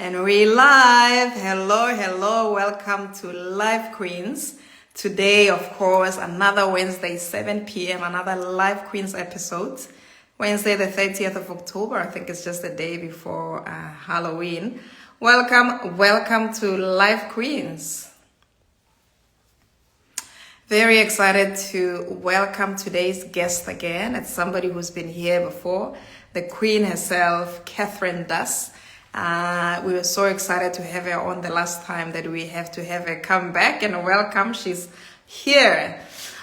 And we live. Hello, hello. Welcome to Live Queens. Today, of course, another Wednesday, 7 p.m., another Live Queens episode. Wednesday, the 30th of October. I think it's just the day before Halloween. Welcome to Live Queens. Very excited to welcome today's guest again. It's somebody who's been here before, the Queen herself, Catherine Das. We were so excited to have her on the last time that we have to have her come back and welcome. She's here.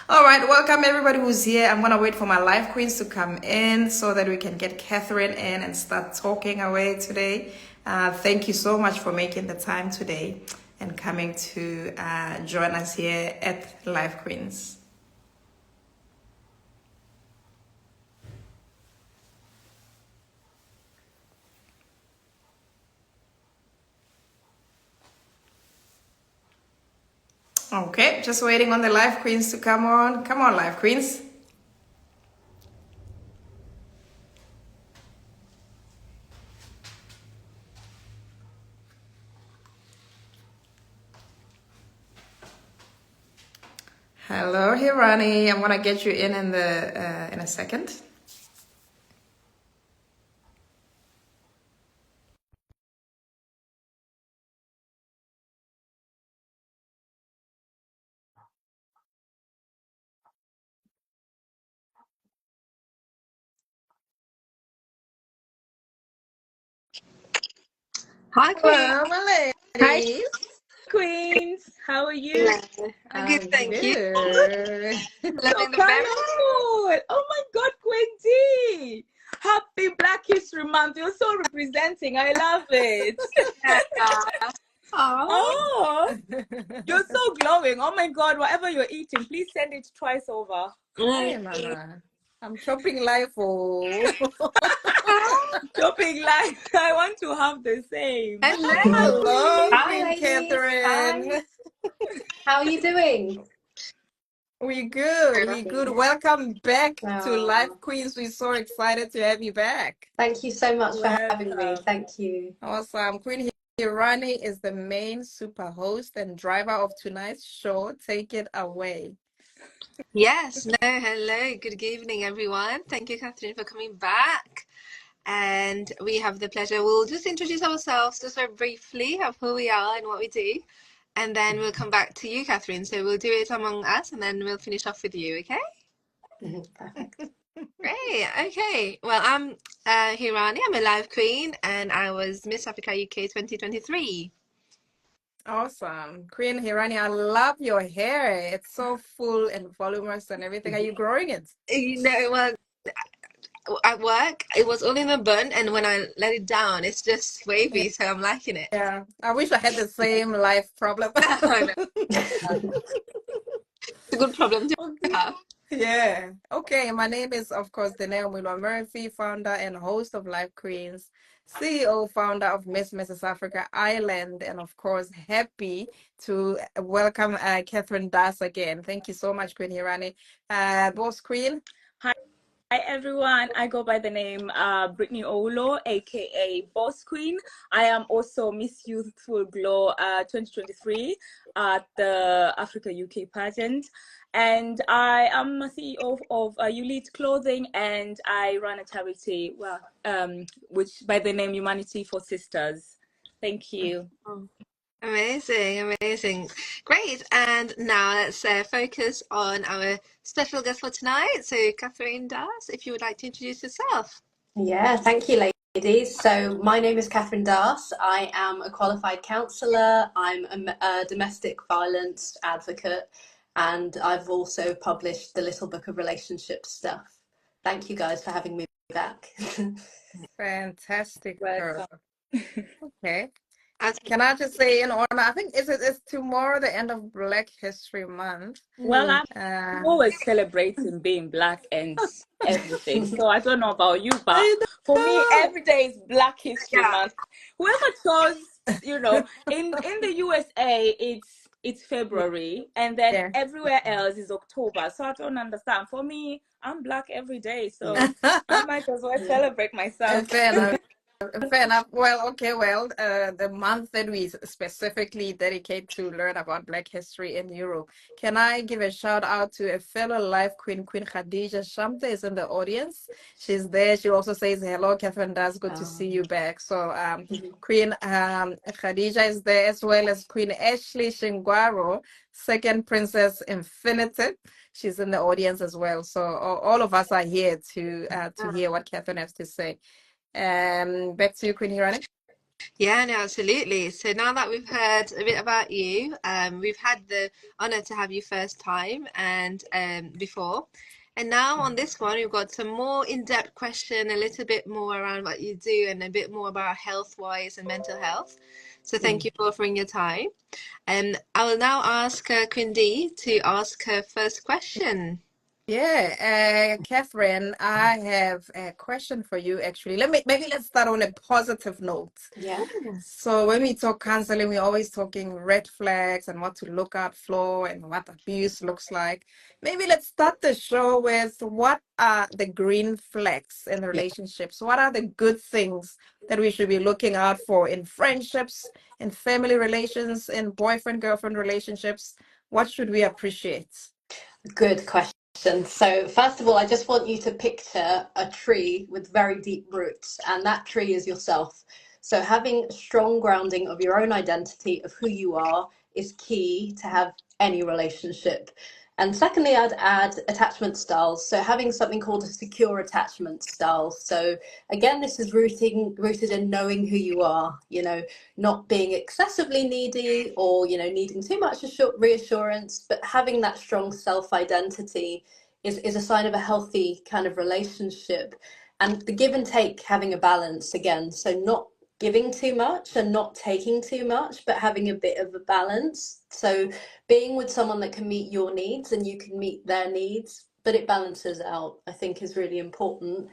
All right, welcome everybody who's here. I'm going to wait for my live queens to come in so that we can get Catherine in and start talking away today. Thank you so much for making the time today and coming to join us here at Live Queens. Okay, just waiting on the Live Queens to come on. Come on, Live Queens. Hello, Hirani. I'm gonna get you in a second. Hi, Queen. Hello, my Hi, ladies. Queens. How are you? I'm good, thank you. Good. Loving the very Colorful. Oh my God, Queen D. Happy Black History Month. You're so representing. I love it. Oh, you're so glowing. Oh my God, whatever you're eating, please send it twice over. Hey, Mama. I'm chopping live for. Shopping like I want to have the same. Hello, Hi, Queen ladies. Catherine. Hi. How are you doing? We good. Welcome back to Oh, Live Queens. We're so excited to have you back. thank you so much for having me. Welcome. Thank you. Awesome. Queen Hirani is the main super host and driver of tonight's show. Take it away. Yes, no, hello, good evening, everyone. Thank you, Catherine, for coming back. And we have the pleasure. We'll just introduce ourselves just very briefly of who we are and what we do. And then we'll come back to you, Catherine. So we'll do it among us and then we'll finish off with you, okay? Perfect. Great. Okay. Well, I'm Hirani. I'm a live queen and I was Miss Africa UK 2023. Awesome. Queen Hirani, I love your hair. It's so full and voluminous and everything. Are you growing it? You know, well, at work, it was all in a bun, and when I let it down, it's just wavy, so I'm liking it. Yeah. I wish I had the same life problem. I know. It's a good problem to have. Yeah. Okay. My name is, of course, Danae Willow Murphy, founder and host of Live Queens, CEO, founder of Mrs. Africa Island, and of course, happy to welcome Catherine Das again. Thank you so much, Queen Hirani. Boss Queen. Hi everyone, I go by the name Brittany Olo, aka Boss Queen. I am also Miss Youthful Glow 2023 at the Africa UK pageant, and I am a CEO of Ulit Clothing, and I run a charity, which by the name Humanity for Sisters. Thank you. Amazing, amazing. Great. And now let's focus on our special guest for tonight. So, Catherine Das, if you would like to introduce yourself. Yeah, thank you, ladies. So my name is Catherine Das. I am a qualified counsellor. I'm a domestic violence advocate, and I've also published the Little Book of Relationship Stuff. Thank you guys for having me back. Fantastic girl. Welcome. Okay. As Can I just say in honor, I think it's tomorrow, the end of Black History Month. Well, I'm Uh, always celebrating being Black and everything. So I don't know about you, but I for me, know. every day is Black History yeah, Month. Whoever chose, in the USA, it's February, and then Yeah. everywhere else is October. So I don't understand. For me, I'm Black every day, so I might as well celebrate myself. Fair enough. Fair enough. Well, okay, well, the month that we specifically dedicate to learn about Black history in Europe, can I give a shout out to a fellow life queen, Queen Khadija Shamte is in the audience. She's there. She also says, hello, Catherine Das, good to see you back. So Queen Khadija is there, as well as Queen Ashley Shingwaro, second Princess Infinitive. She's in the audience as well. So all of us are here to hear what Catherine has to say. Back to you, Queen Hirani. Yeah, no, absolutely. So now that we've heard a bit about you, we've had the honor to have you first time and before. And now on this one, we've got some more in-depth question, a little bit more around what you do and a bit more about health-wise and mental health. So thank you for offering your time. And I will now ask Queen Dee to ask her first question. Yeah, Catherine, I have a question for you actually. Let's start on a positive note. Yeah. So when we talk counseling, we're always talking red flags and what to look out for and what abuse looks like. Maybe let's start the show with what are the green flags in relationships? What are the good things that we should be looking out for in friendships, in family relations, in boyfriend-girlfriend relationships? What should we appreciate? Good question. So first of all, I just want you to picture a tree with very deep roots, and that tree is yourself. So having strong grounding of your own identity of who you are is key to have any relationship. And secondly, I'd add attachment styles. So having something called a secure attachment style. So again, this is rooted in knowing who you are, not being excessively needy or, needing too much reassurance, but having that strong self-identity is a sign of a healthy kind of relationship. And the give and take, having a balance again. So not giving too much and not taking too much, but having a bit of a balance. So being with someone that can meet your needs and you can meet their needs, but it balances out, I think is really important.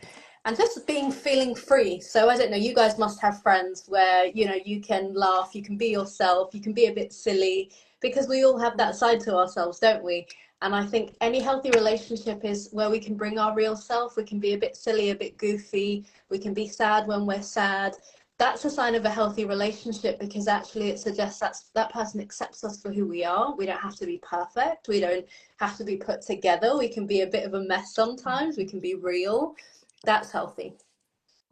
And just feeling free. So I don't know, you guys must have friends where, you can laugh, you can be yourself, you can be a bit silly, because we all have that side to ourselves, don't we? And I think any healthy relationship is where we can bring our real self. We can be a bit silly, a bit goofy. We can be sad when we're sad. That's a sign of a healthy relationship, because actually it suggests that person accepts us for who we are. We don't have to be perfect. We don't have to be put together. We can be a bit of a mess sometimes. We can be real. That's healthy.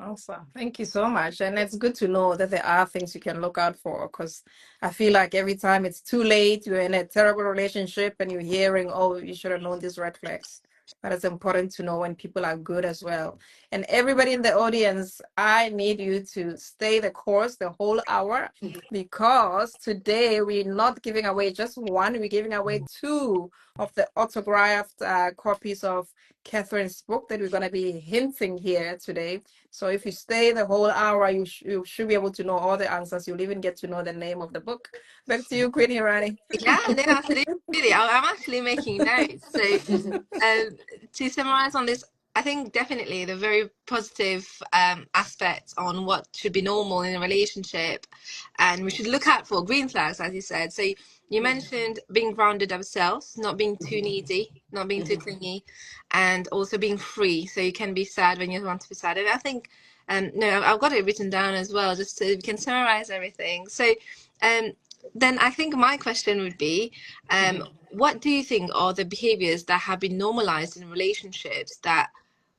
Awesome. Thank you so much. And it's good to know that there are things you can look out for, because I feel like every time it's too late, you're in a terrible relationship and you're hearing, oh, you should have known these red flags. But it's important to know when people are good as well. And everybody in the audience, I need you to stay the course the whole hour, because today we're not giving away just one, we're giving away two of the autographed copies of Catherine's book that we're going to be hinting here today. So if you stay the whole hour, you should be able to know all the answers. You'll even get to know the name of the book. Back to you, Queen Hirani. Yeah, no, absolutely. I'm actually making notes. So to summarize on this, I think definitely the very positive aspects on what should be normal in a relationship, and we should look out for green flags, as you said. So you mentioned being grounded ourselves, not being too needy, not being too clingy, and also being free. So you can be sad when you want to be sad. And I think, no, I've got it written down as well, just so we can summarize everything. So then I think my question would be, what do you think are the behaviors that have been normalized in relationships that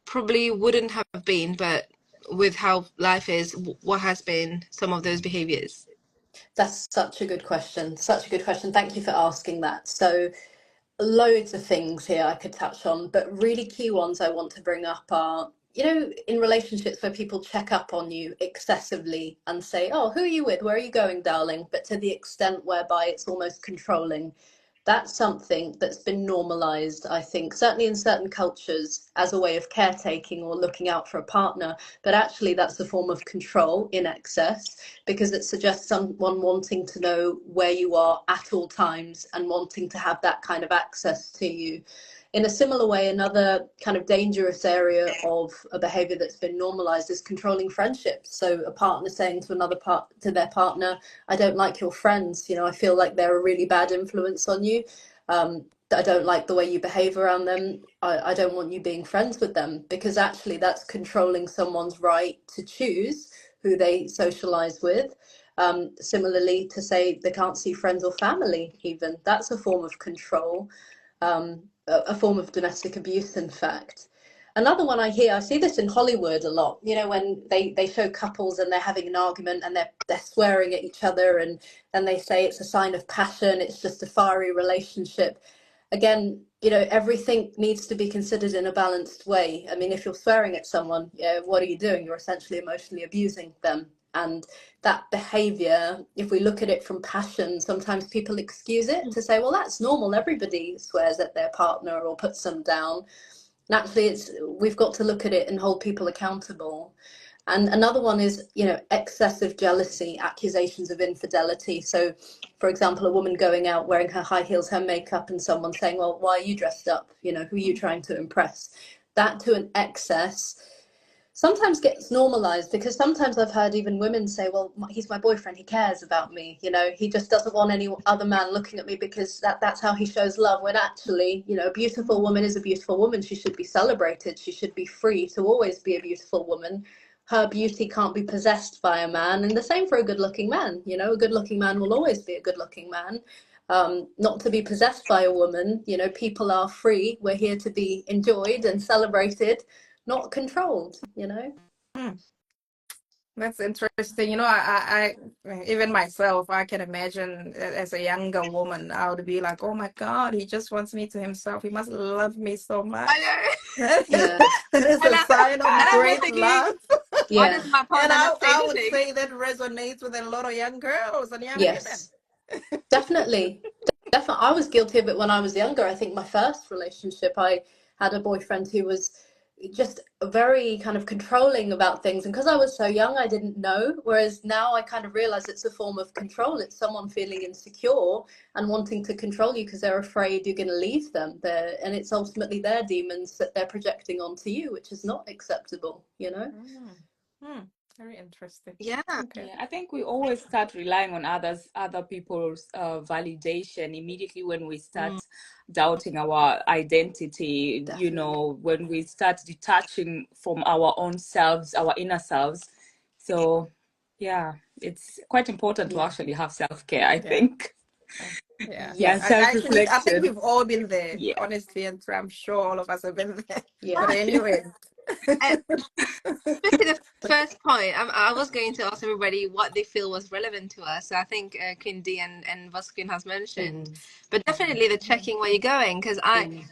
probably wouldn't have been, but with how life is, what has been some of those behaviors? That's such a good question. Such a good question. Thank you for asking that. So loads of things here I could touch on, but really key ones I want to bring up are, in relationships where people check up on you excessively and say, oh, who are you with? Where are you going, darling? But to the extent whereby it's almost controlling. That's something that's been normalized, I think, certainly in certain cultures, as a way of caretaking or looking out for a partner. But actually, that's a form of control in excess, because it suggests someone wanting to know where you are at all times and wanting to have that kind of access to you. In a similar way, another kind of dangerous area of a behavior that's been normalized is controlling friendships. So a partner saying to their partner, I don't like your friends, I feel like they're a really bad influence on you. I don't like the way you behave around them. I don't want you being friends with them, because actually that's controlling someone's right to choose who they socialize with. Similarly, to say they can't see friends or family, even that's a form of control, a form of domestic abuse, in fact. Another one I see this in Hollywood a lot, you know, when they show couples and they're having an argument and they're swearing at each other, and then they say it's a sign of passion, it's just a fiery relationship. Again, you know, everything needs to be considered in a balanced way. I mean, if you're swearing at someone, what are you doing? You're essentially emotionally abusing them. And that behavior, if we look at it from passion, sometimes people excuse it to say, well, that's normal. Everybody swears at their partner or puts them down. And actually, we've got to look at it and hold people accountable. And another one is, you know, excessive jealousy, accusations of infidelity. So, for example, a woman going out wearing her high heels, her makeup, and someone saying, well, why are you dressed up? You know, who are you trying to impress? That to an excess sometimes gets normalized, because sometimes I've heard even women say, well, he's my boyfriend, he cares about me, you know, he just doesn't want any other man looking at me because that's how he shows love. When actually, you know, a beautiful woman is a beautiful woman. She should be celebrated. She should be free to always be a beautiful woman. Her beauty can't be possessed by a man. And the same for a good-looking man. You know, a good-looking man will always be a good-looking man, not to be possessed by a woman. You know, people are free. We're here to be enjoyed and celebrated, not controlled, you know. That's interesting. You know, I even myself, I can imagine as a younger woman, I would be like, oh my God, he just wants me to himself. He must love me so much. I know. Yeah. That is a sign of great thinking, love. Why Yeah. does my And partner not say I would anything? say that resonates with a lot of young girls and young Yes, definitely. Definitely. I was guilty of it when I was younger. I think my first relationship, I had a boyfriend who was just very kind of controlling about things. And because I was so young, I didn't know. Whereas now I kind of realize it's a form of control. It's someone feeling insecure and wanting to control you because they're afraid you're going to leave them there. And it's ultimately their demons that they're projecting onto you, which is not acceptable, you know? Very interesting. Yeah. Okay. Yeah, I think we always start relying on other people's validation immediately when we start doubting our identity. Definitely. You know, when we start detaching from our own selves, our inner selves. So, yeah, it's quite important to actually have self-care, I think. Yeah. Yeah, Yes. I think self-reflection. we've all been there, Yeah. honestly, and I'm sure all of us have been there. Yeah. But anyway. Especially the first point, I was going to ask everybody what they feel was relevant to us. So I think Kindi and Vosquin has mentioned, but definitely the checking where you're going, because I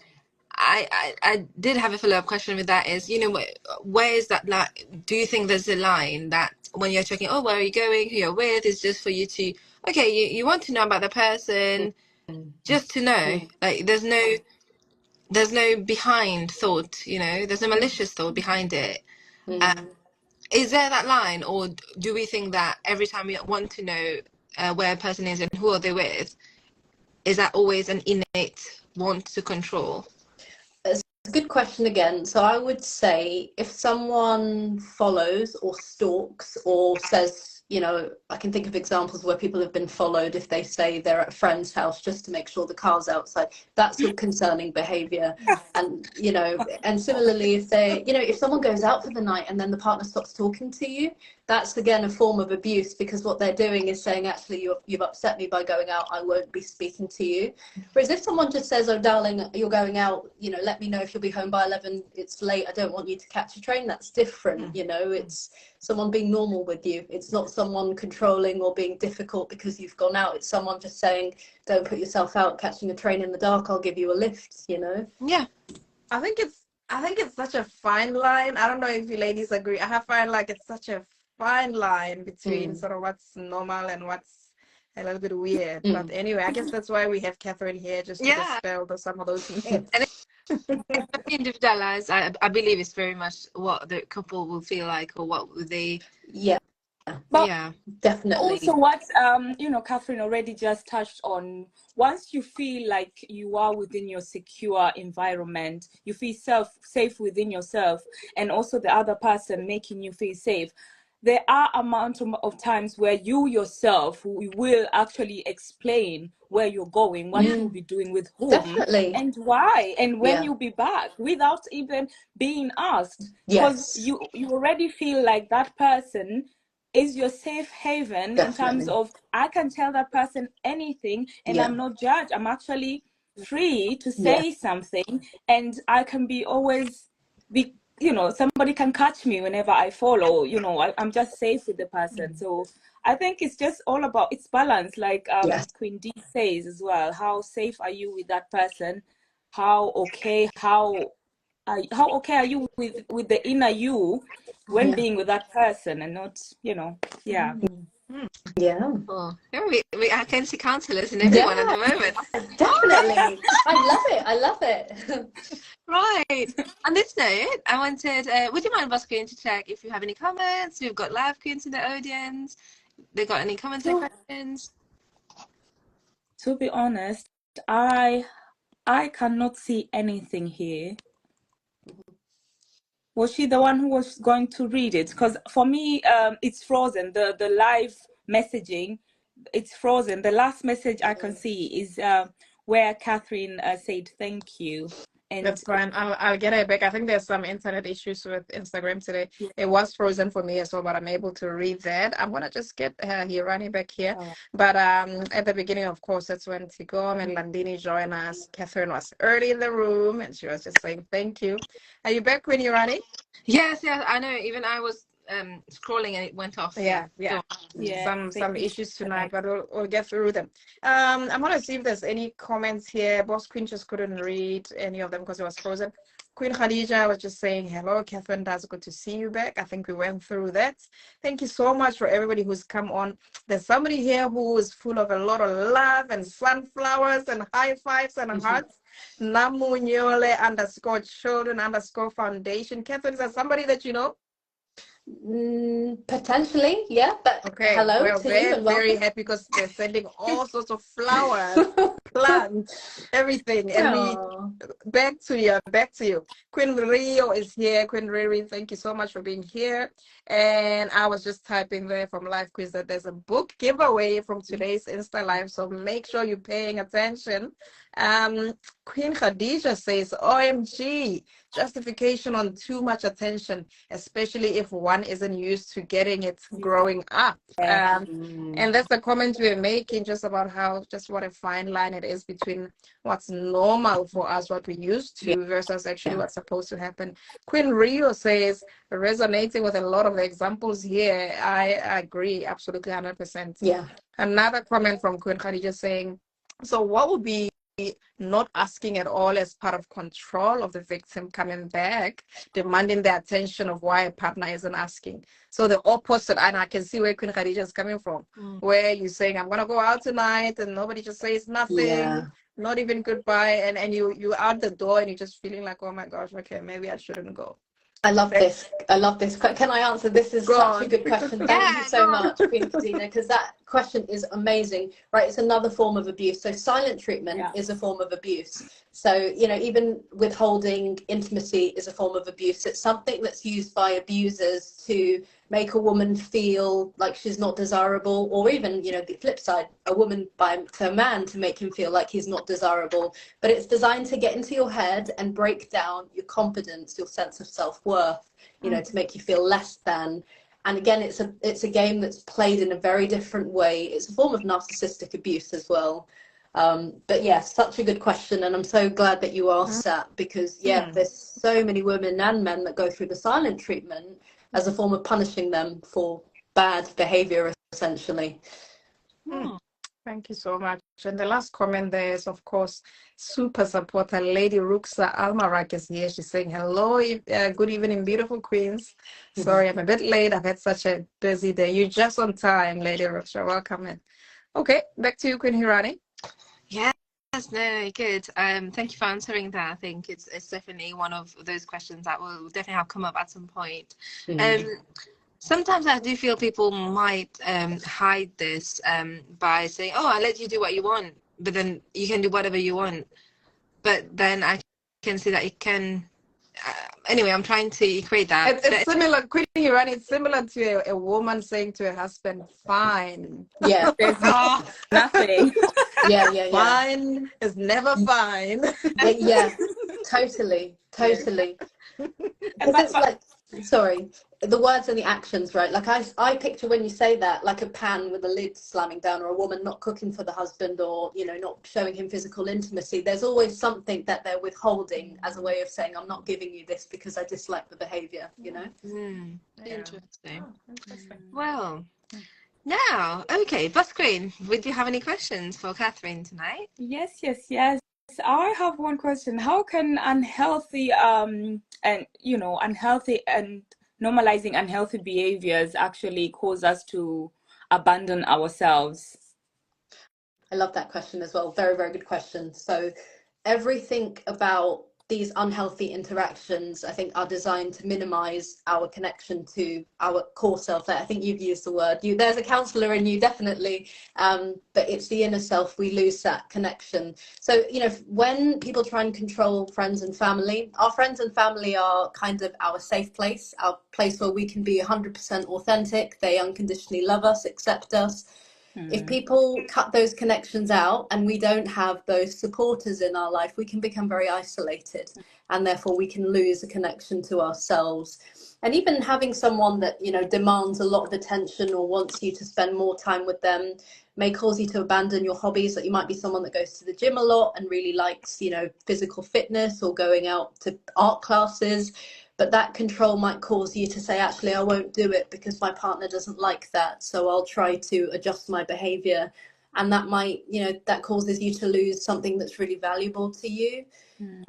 did have a follow-up question with that is, you know, where is that, like, do you think there's a line that when you're checking, oh, where are you going, who you're with, is just for you to, okay, you want to know about the person, just to know, like, there's no behind thought, you know, there's no malicious thought behind it. Is there that line, or do we think that every time we want to know where a person is and who are they with, is that always an innate want to control? It's a good question again. So I would say if someone follows or stalks or says, you know, I can think of examples where people have been followed if they say they're at a friend's house just to make sure the car's outside. That's a concerning behavior. And, you know, and similarly, if they, you know, if someone goes out for the night and then the partner stops talking to you, that's again a form of abuse, because what they're doing is saying, actually, you've upset me by going out, I won't be speaking to you. Whereas if someone just says, oh darling, you're going out, you know, let me know if you'll be home by 11, it's late, I don't want you to catch a train, that's different. You know, it's someone being normal with you. It's not someone controlling or being difficult because you've gone out. It's someone just saying, don't put yourself out catching a train in the dark, I'll give you a lift, you know. Yeah, I think it's such a fine line. I don't know if you ladies agree. I find like it's such a fine line between sort of what's normal and what's a little bit weird. But anyway, I guess that's why we have Catherine here, just to dispel some of those myths. And individualized, I believe it's very much what the couple will feel like, or what would they. Yeah. But Yeah, Definitely. also what you know, Catherine already just touched on, once you feel like you are within your secure environment, you feel safe within yourself, and also the other person making you feel safe, there are amount of times where you yourself will actually explain where you're going, what you'll be doing with whom, Definitely. and why, and when Yeah. you'll be back, without even being asked. Yes. Because you already feel like that person is your safe haven in terms Definitely. of I can tell that person anything and Yeah. I'm not judged. I'm actually free to Yeah. say something, and I can be always be, you know, somebody can catch me whenever I fall, or, you know, I'm just safe with the person. So I think it's just all about it's balance, like Yes. Queen D says as well. How safe are you with that person? How okay are you with the inner you when Yeah. being with that person, and not, you know, yeah. Yeah. Oh, yeah, I can see counselors in everyone at the moment. Definitely. I love it. I love it. Right. On this note, I wanted, would you mind, Bosco, to check if you have any comments? We've got live queens in the audience. They got any comments or questions? To be honest, I cannot see anything here. Was she the one who was going to read it? Because for me, it's frozen. The live messaging, it's frozen. The last message I can see is where Catherine said thank you. And That's fine. I'll get it back. I think there's some internet issues with Instagram today. yeah. It was frozen for me as well, but I'm able to read that. I'm gonna just get Hirani back here. But at the beginning, of course, that's when Tigom and Landini joined us. Catherine was early in the room, and she was just saying thank you. Are you back, Queen Hirani? Yes, I know. Even I was scrolling and it went off. Yeah. Yeah, Some issues tonight, but we'll get through them. I'm gonna see if there's any comments here. Boss Queen just couldn't read any of them because it was frozen. Queen Khadija was just saying hello, Catherine. That's good to see you back. I think we went through that. Thank you so much for everybody who's come on. There's somebody here who is full of a lot of love and sunflowers and high fives and hearts. Namu Nyole _children _foundation. Catherine, is that somebody that you know? Potentially, yeah. But Okay, hello we're to you very, and very welcome. happy because they're sending all sorts of flowers, plants, everything. And back to you. Queen Rio is here. Queen Riri, thank you so much for being here. And I was just typing there from Live Quiz that there's a book giveaway from today's Insta Live, so make sure you're paying attention. Queen Khadija says, OMG, justification on too much attention, especially if one isn't used to getting it growing up. And that's the comment we're making, just about how, just what a fine line it is between what's normal for us, what we used to, versus actually what's supposed to happen. Queen Rio says, resonating with a lot of the examples here. I agree, absolutely 100%. Yeah. Another comment from Queen Khadija saying, so what would be not asking at all as part of control of the victim coming back, demanding the attention of why a partner isn't asking? So the opposite, and I can see where Queen Khadija is coming from, where you're saying, I'm going to go out tonight, and nobody just says nothing, not even goodbye, and you out the door and you're just feeling like, oh my gosh, okay, maybe I shouldn't go. I love this. Can I answer? This is such a good question. Thank you so much, Queen Katina, because that question is amazing. Right, it's another form of abuse. So silent treatment is a form of abuse. So, you know, even withholding intimacy is a form of abuse. It's something that's used by abusers to make a woman feel like she's not desirable, or even, you know, the flip side, a woman to a man to make him feel like he's not desirable. But it's designed to get into your head and break down your confidence, your sense of self-worth, you know, to make you feel less than. And again, it's a game that's played in a very different way. It's a form of narcissistic abuse as well. But yeah, such a good question, and I'm so glad that you asked that, because there's so many women and men that go through the silent treatment as a form of punishing them for bad behavior, essentially. Thank you so much. And the last comment there is, of course, super supporter Lady Ruxa Almarak is here. She's saying, hello, good evening, beautiful queens. Sorry, I'm a bit late. I've had such a busy day. You're just on time, Lady Ruxa. Welcome in. Okay, back to you, Queen Hirani. Yes, no, good. Thank you for answering that. I think it's definitely one of those questions that will definitely have come up at some point. Sometimes I do feel people might hide this by saying, oh, I'll let you do what you want, but then you can do whatever you want. But then I can see that it can... anyway, I'm trying to equate that. It's similar, Queen Hirani, it's similar to a woman saying to her husband, fine. Yeah. Nothing. Yeah. Fine is never fine. Yeah, totally. Because it's like, Sorry, the words and the actions, right? Like I picture when you say that, like a pan with the lid slamming down, or a woman not cooking for the husband, or not showing him physical intimacy. There's always something that they're withholding as a way of saying, I'm not giving you this because I dislike the behavior, Mm, Yeah. interesting. Oh, interesting. Well, now, okay, Boss Queen, would you have any questions for Catherine tonight? Yes, yes, yes. I have one question. How can unhealthy and unhealthy and normalizing unhealthy behaviors actually cause us to abandon ourselves? I love that question as well. Very, very good question. So everything about these unhealthy interactions, I think, are designed to minimize our connection to our core self. I think you've used the word. There's a counselor in you, definitely, but it's the inner self. We lose that connection. So, when people try and control friends and family, our friends and family are kind of our safe place, our place where we can be 100% authentic. They unconditionally love us, accept us. If people cut those connections out and we don't have those supporters in our life, we can become very isolated, and therefore we can lose a connection to ourselves. And even having someone that demands a lot of attention or wants you to spend more time with them may cause you to abandon your hobbies. That you might be someone that goes to the gym a lot and really likes physical fitness or going out to art classes, but that control might cause you to say, actually, I won't do it because my partner doesn't like that, so I'll try to adjust my behavior. And that might, that causes you to lose something that's really valuable to you.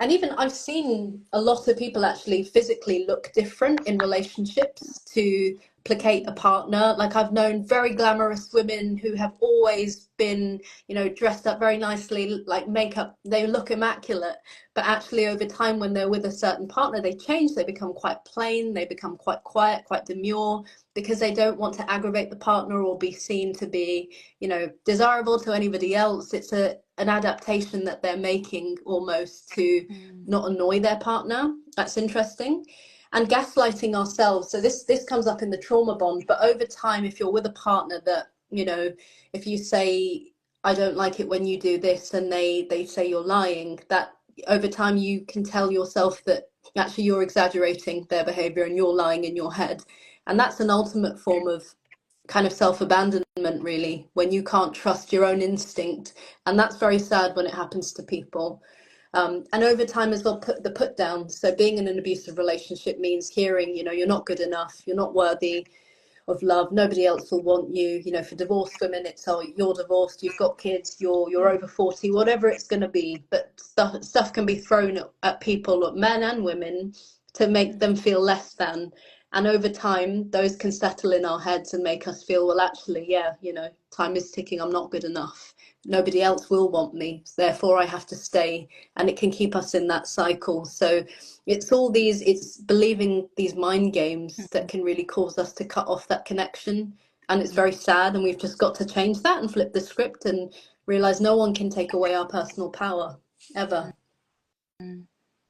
And even I've seen a lot of people actually physically look different in relationships to placate a partner. Like, I've known very glamorous women who have always been, dressed up very nicely, like makeup, they look immaculate. But actually, over time, when they're with a certain partner, they change. They become quite plain, they become quite quiet, quite demure, because they don't want to aggravate the partner or be seen to be, desirable to anybody else. It's an adaptation that they're making almost to not annoy their partner. That's interesting. And gaslighting ourselves. So this comes up in the trauma bond, but over time, if you're with a partner that, if you say, I don't like it when you do this, and they say you're lying, that over time you can tell yourself that actually you're exaggerating their behavior and you're lying in your head. And that's an ultimate form of kind of self-abandonment, really, when you can't trust your own instinct. And that's very sad when it happens to people. And over time as well, put down. So being in an abusive relationship means hearing, you're not good enough, you're not worthy of love, nobody else will want you. For divorced women, it's, oh, you're divorced, you've got kids, you're over 40, whatever it's going to be. But stuff can be thrown at people, men and women, to make them feel less than. And over time, those can settle in our heads and make us feel, well, actually, yeah, time is ticking, I'm not good enough, nobody else will want me, therefore I have to stay. And it can keep us in that cycle. So it's believing these mind games that can really cause us to cut off that connection. And it's very sad, and we've just got to change that and flip the script and realize no one can take away our personal power, ever.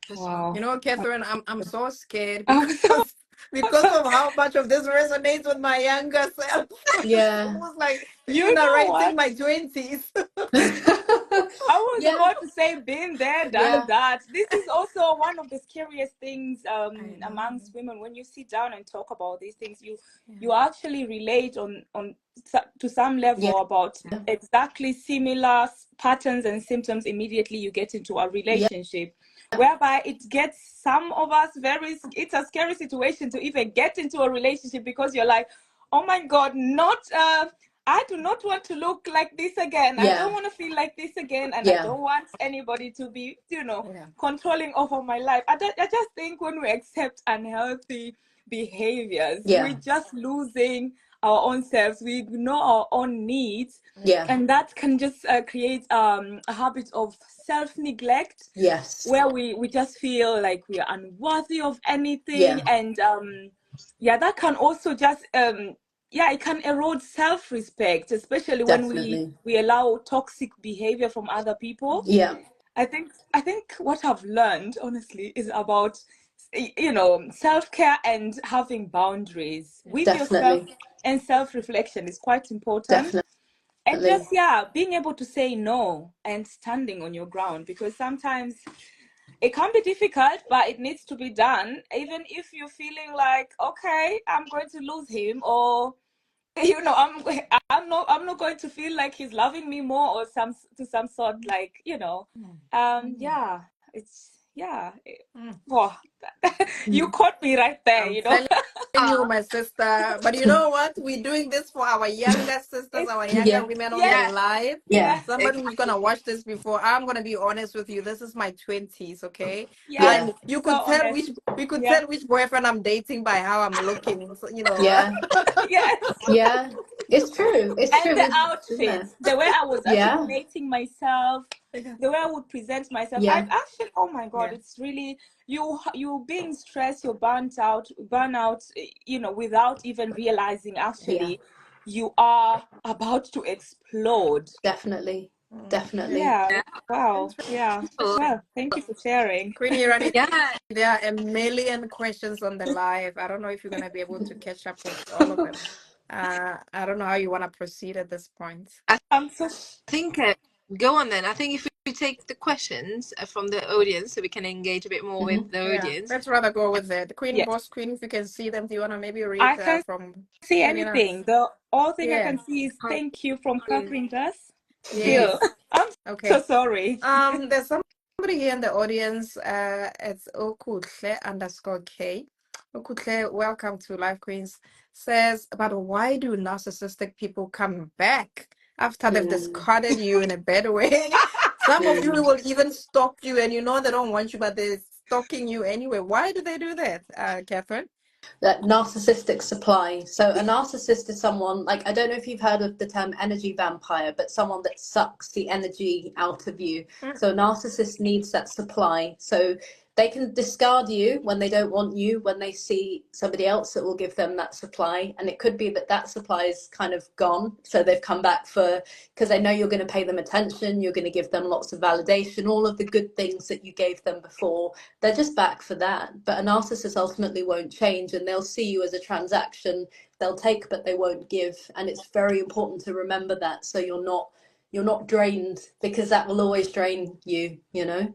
Wow. Catherine, I'm so scared I'm so because of how much of this resonates with my younger self. Yeah. It was like You know narrating what? my 20s. I was Yeah. about to say, been there, done Yeah. that. This is also one of the scariest things know. amongst women. When you sit down and talk about these things, you actually relate to some level Yeah. about exactly similar patterns and symptoms immediately you get into a relationship. Whereby it gets some of us it's a scary situation to even get into a relationship, because you're like, oh my God, I do not want to look like this again. I don't want to feel like this again. And I don't want anybody to be, controlling over my life. I just think when we accept unhealthy behaviors, we're just losing our own selves. We know our own needs. And that can just create a habit of self-neglect. Yes. Where we just feel like we are unworthy of anything. And that can also just it can erode self-respect, especially when we allow toxic behavior from other people. I think what I've learned, honestly, is about self-care and having boundaries with yourself, and self-reflection is quite important. And just being able to say no and standing on your ground, because sometimes it can be difficult, but it needs to be done. Even if you're feeling like, okay, I'm going to lose him, or I'm not going to feel like he's loving me more, or some sort, like, yeah, it's yeah. Wow. You caught me right there, I'm telling you, my sister. But you know what? We're doing this for our younger sisters, our younger Yeah. women on Yeah. the live. Yeah. Somebody who's gonna watch this before. I'm gonna be honest with you. This is my 20s, okay? Yeah, And you so could tell honest. we could Yeah. tell which boyfriend I'm dating by how I'm looking. So, Yeah. Yes. Yeah. It's true. It's And true. the We've been there. outfits, the way I was Yeah. articulating myself, the way I would present myself, Yeah. I've actually, oh my God, Yeah. it's really, you being stressed, you're burnt out, without even realizing, actually, you are about to explode. Definitely. Definitely. Yeah. Wow. Yeah. Well, thank you for sharing. Queenie Rani, Yeah. there are a million questions on the live. I don't know if you're gonna be able to catch up with all of them. I don't know how you want to proceed at this point. I'm so I think go on then. I think if we take the questions from the audience, so we can engage a bit more with the Yeah, audience. let's rather go with the Queen Yes. Boss Queen. If you can see them, do you want to maybe I read can from see Queen Ina? anything. The only thing I Yeah. can see is thank you from Catherine Does. Yes. Still, I'm Okay. so sorry. There's somebody here in the audience. It's Okutle_K. Okutle, welcome to Life Queens. Says, but why do narcissistic people come back after they've discarded you in a bad way? Some of you will even stalk you, and you know they don't want you, but they're stalking you anyway. Why do they do that, Catherine? That narcissistic supply. So a narcissist is someone, like, I don't know if you've heard of the term energy vampire, but someone that sucks the energy out of you. So a narcissist needs that supply. So they can discard you when they don't want you, when they see somebody else that will give them that supply. And it could be that that supply is kind of gone. So they've come back because they know you're going to pay them attention, you're going to give them lots of validation, all of the good things that you gave them before. They're just back for that. But a narcissist ultimately won't change, and they'll see you as a transaction. They'll take, but they won't give. And it's very important to remember that, so you're not drained, because that will always drain you, you know?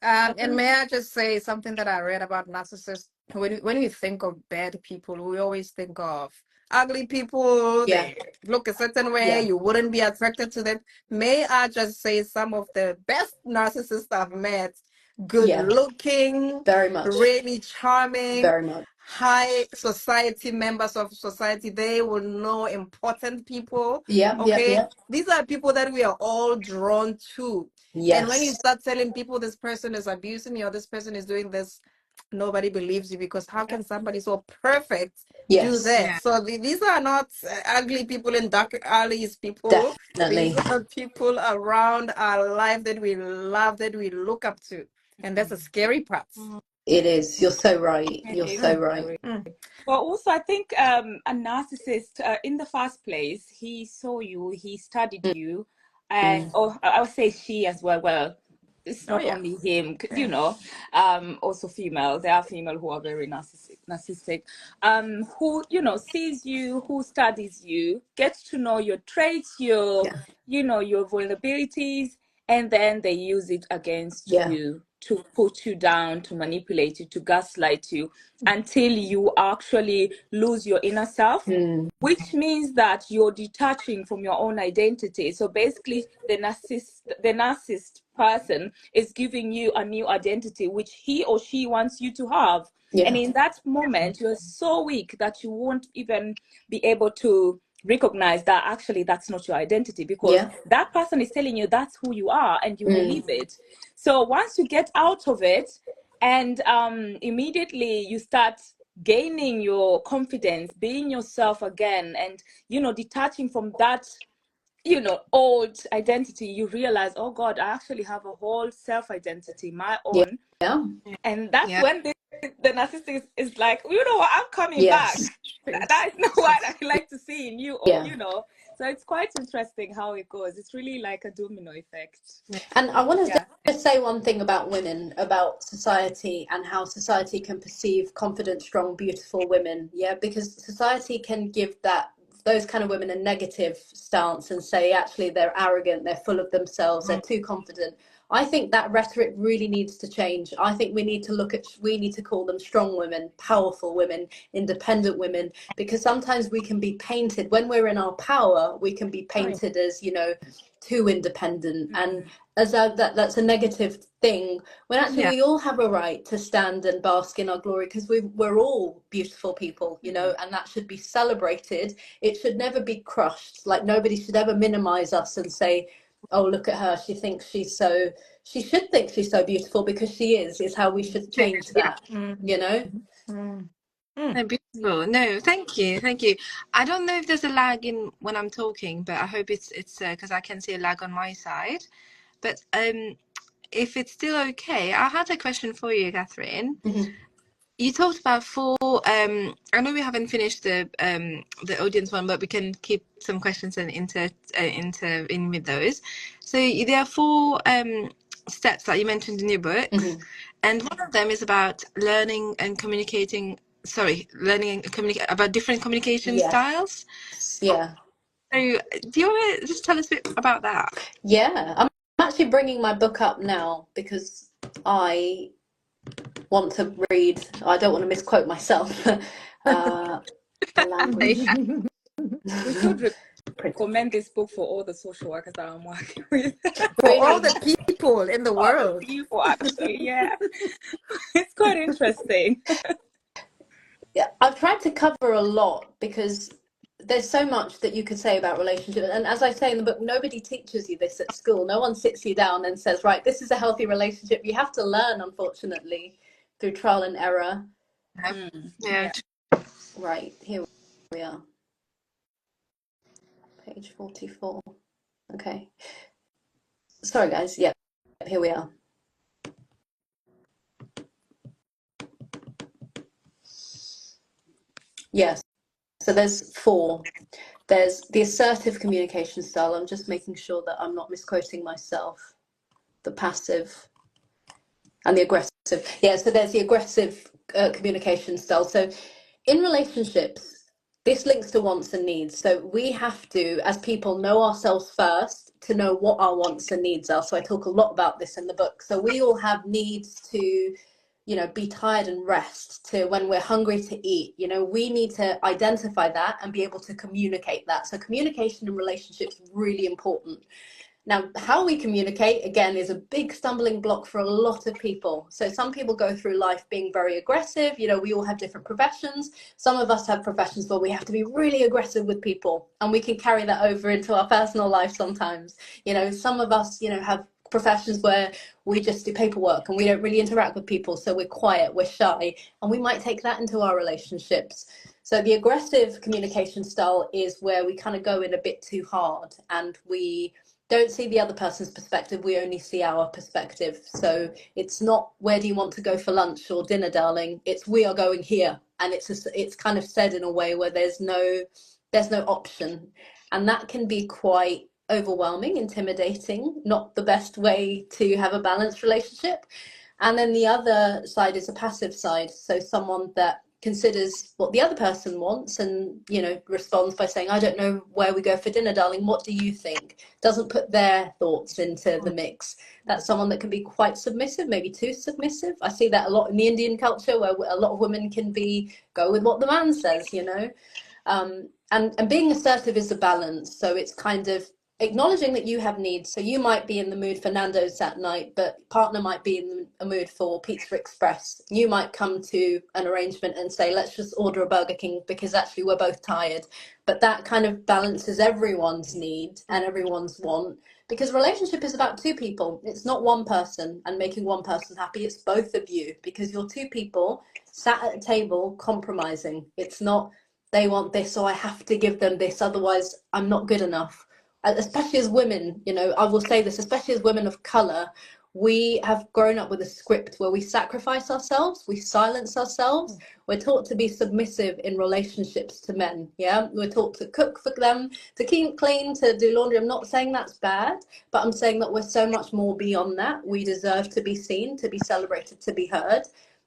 And may I just say something that I read about narcissists? When you think of bad people, we always think of ugly people. Yeah. They look a certain way. Yeah. You wouldn't be attracted to them. May I just say some of the best narcissists I've met? Good looking, Very much. really charming, Very much. high society members of society. They will know important people. Yeah. Okay. Yeah. These are people that we are all drawn to. Yes. And when you start telling people this person is abusing you or this person is doing this, nobody believes you, because how can somebody so perfect do that? Yeah. So these are not ugly people in dark alleys, people. Definitely. These are people around our life that we love, that we look up to. And that's a scary part. It is. You're so right. You're so right. But also, I think a narcissist, in the first place, he saw you, he studied you, and or I would say she as well. Well, it's not only him, also female. There are female who are very narcissistic, who sees you, who studies you, gets to know your traits, your vulnerabilities, and then they use it against you, to put you down, to manipulate you, to gaslight you, until you actually lose your inner self, which means that you're detaching from your own identity. So basically, the narcissist person is giving you a new identity, which he or she wants you to have. And in that moment, you're so weak that you won't even be able to recognize that actually that's not your identity, because that person is telling you that's who you are, and you believe it. So once you get out of it, and immediately you start gaining your confidence, being yourself again, and detaching from that old identity, you realize, oh God, I actually have a whole self-identity, my own. And that's when the narcissist is like, you know what, I'm coming back. That is not what I like to see in you, or so it's quite interesting how it goes. It's really like a domino effect. And I want to just say one thing about women, about society, and how society can perceive confident, strong, beautiful women. Yeah, because society can give those kind of women a negative stance and say, actually, they're arrogant, they're full of themselves, they're too confident. I think that rhetoric really needs to change. I think we need to call them strong women, powerful women, independent women, because sometimes we can be painted, when we're in our power, we can be painted as, too independent, and as that's a negative thing, when actually we all have a right to stand and bask in our glory, because we're all beautiful people, and that should be celebrated. It should never be crushed. Like, nobody should ever minimize us and say, oh, look at her, she should think she's so beautiful, because she is how we should change that. No, beautiful. No, thank you, thank you. I don't know if there's a lag in when I'm talking, but I hope it's because I can see a lag on my side. But if it's still okay, I had a question for you, Catherine. You talked about four. I know we haven't finished the audience one, but we can keep some questions and in with those. So there are four steps that you mentioned in your book, and one of them is about learning and communicating. About different communication styles. Yeah. So do you want to just tell us a bit about that? Yeah, I'm actually bringing my book up now because I want to read. I don't want to misquote myself. The language. We should recommend this book for all the social workers that I'm working with. For all the people in the world. People, actually, yeah. It's quite interesting. Yeah, I've tried to cover a lot because there's so much that you could say about relationships. And as I say in the book, nobody teaches you this at school. No one sits you down and says, right, this is a healthy relationship. You have to learn, unfortunately, through trial and error. Yeah. Right, here we are. Page 44. Okay. Sorry, guys. Yeah, here we are. Yes. So there's four. There's the assertive communication style. I'm just making sure that I'm not misquoting myself. The passive and the aggressive. Yeah, so there's the aggressive communication style. So in relationships, this links to wants and needs. So we have to, as people, know ourselves first to know what our wants and needs are. So I talk a lot about this in the book. So we all have needs to, be tired and rest, to when we're hungry to eat. We need to identify that and be able to communicate that. So communication in relationships is really important. Now, how we communicate, again, is a big stumbling block for a lot of people. So some people go through life being very aggressive. We all have different professions. Some of us have professions where we have to be really aggressive with people, and we can carry that over into our personal life sometimes. Some of us, have professions where we just do paperwork and we don't really interact with people. So we're quiet, we're shy, and we might take that into our relationships. So the aggressive communication style is where we kind of go in a bit too hard and we don't see the other person's perspective, we only see our perspective. So it's not, where do you want to go for lunch or dinner, darling? It's, we are going here. And it's kind of said in a way where there's no option. And that can be quite overwhelming, intimidating, not the best way to have a balanced relationship. And then the other side is a passive side. So someone that considers what the other person wants and responds by saying, I don't know where we go for dinner, darling, what do you think? Doesn't put their thoughts into the mix. That's someone that can be quite submissive, maybe too submissive. I see that a lot in the Indian culture, where a lot of women can go with what the man says, and being assertive is a balance. So it's kind of acknowledging that you have needs. So you might be in the mood for Nando's that night, but partner might be in a mood for Pizza Express. You might come to an arrangement and say, let's just order a Burger King because actually we're both tired. But that kind of balances everyone's need and everyone's want, because relationship is about two people. It's not one person and making one person happy. It's both of you, because you're two people sat at a table compromising. It's not, they want this, so I have to give them this, otherwise I'm not good enough. Especially as women, I will say this, especially as women of colour, we have grown up with a script where we sacrifice ourselves, we silence ourselves. We're taught to be submissive in relationships to men. Yeah, we're taught to cook for them, to keep clean, to do laundry. I'm not saying that's bad, but I'm saying that we're so much more beyond that. We deserve to be seen, to be celebrated, to be heard.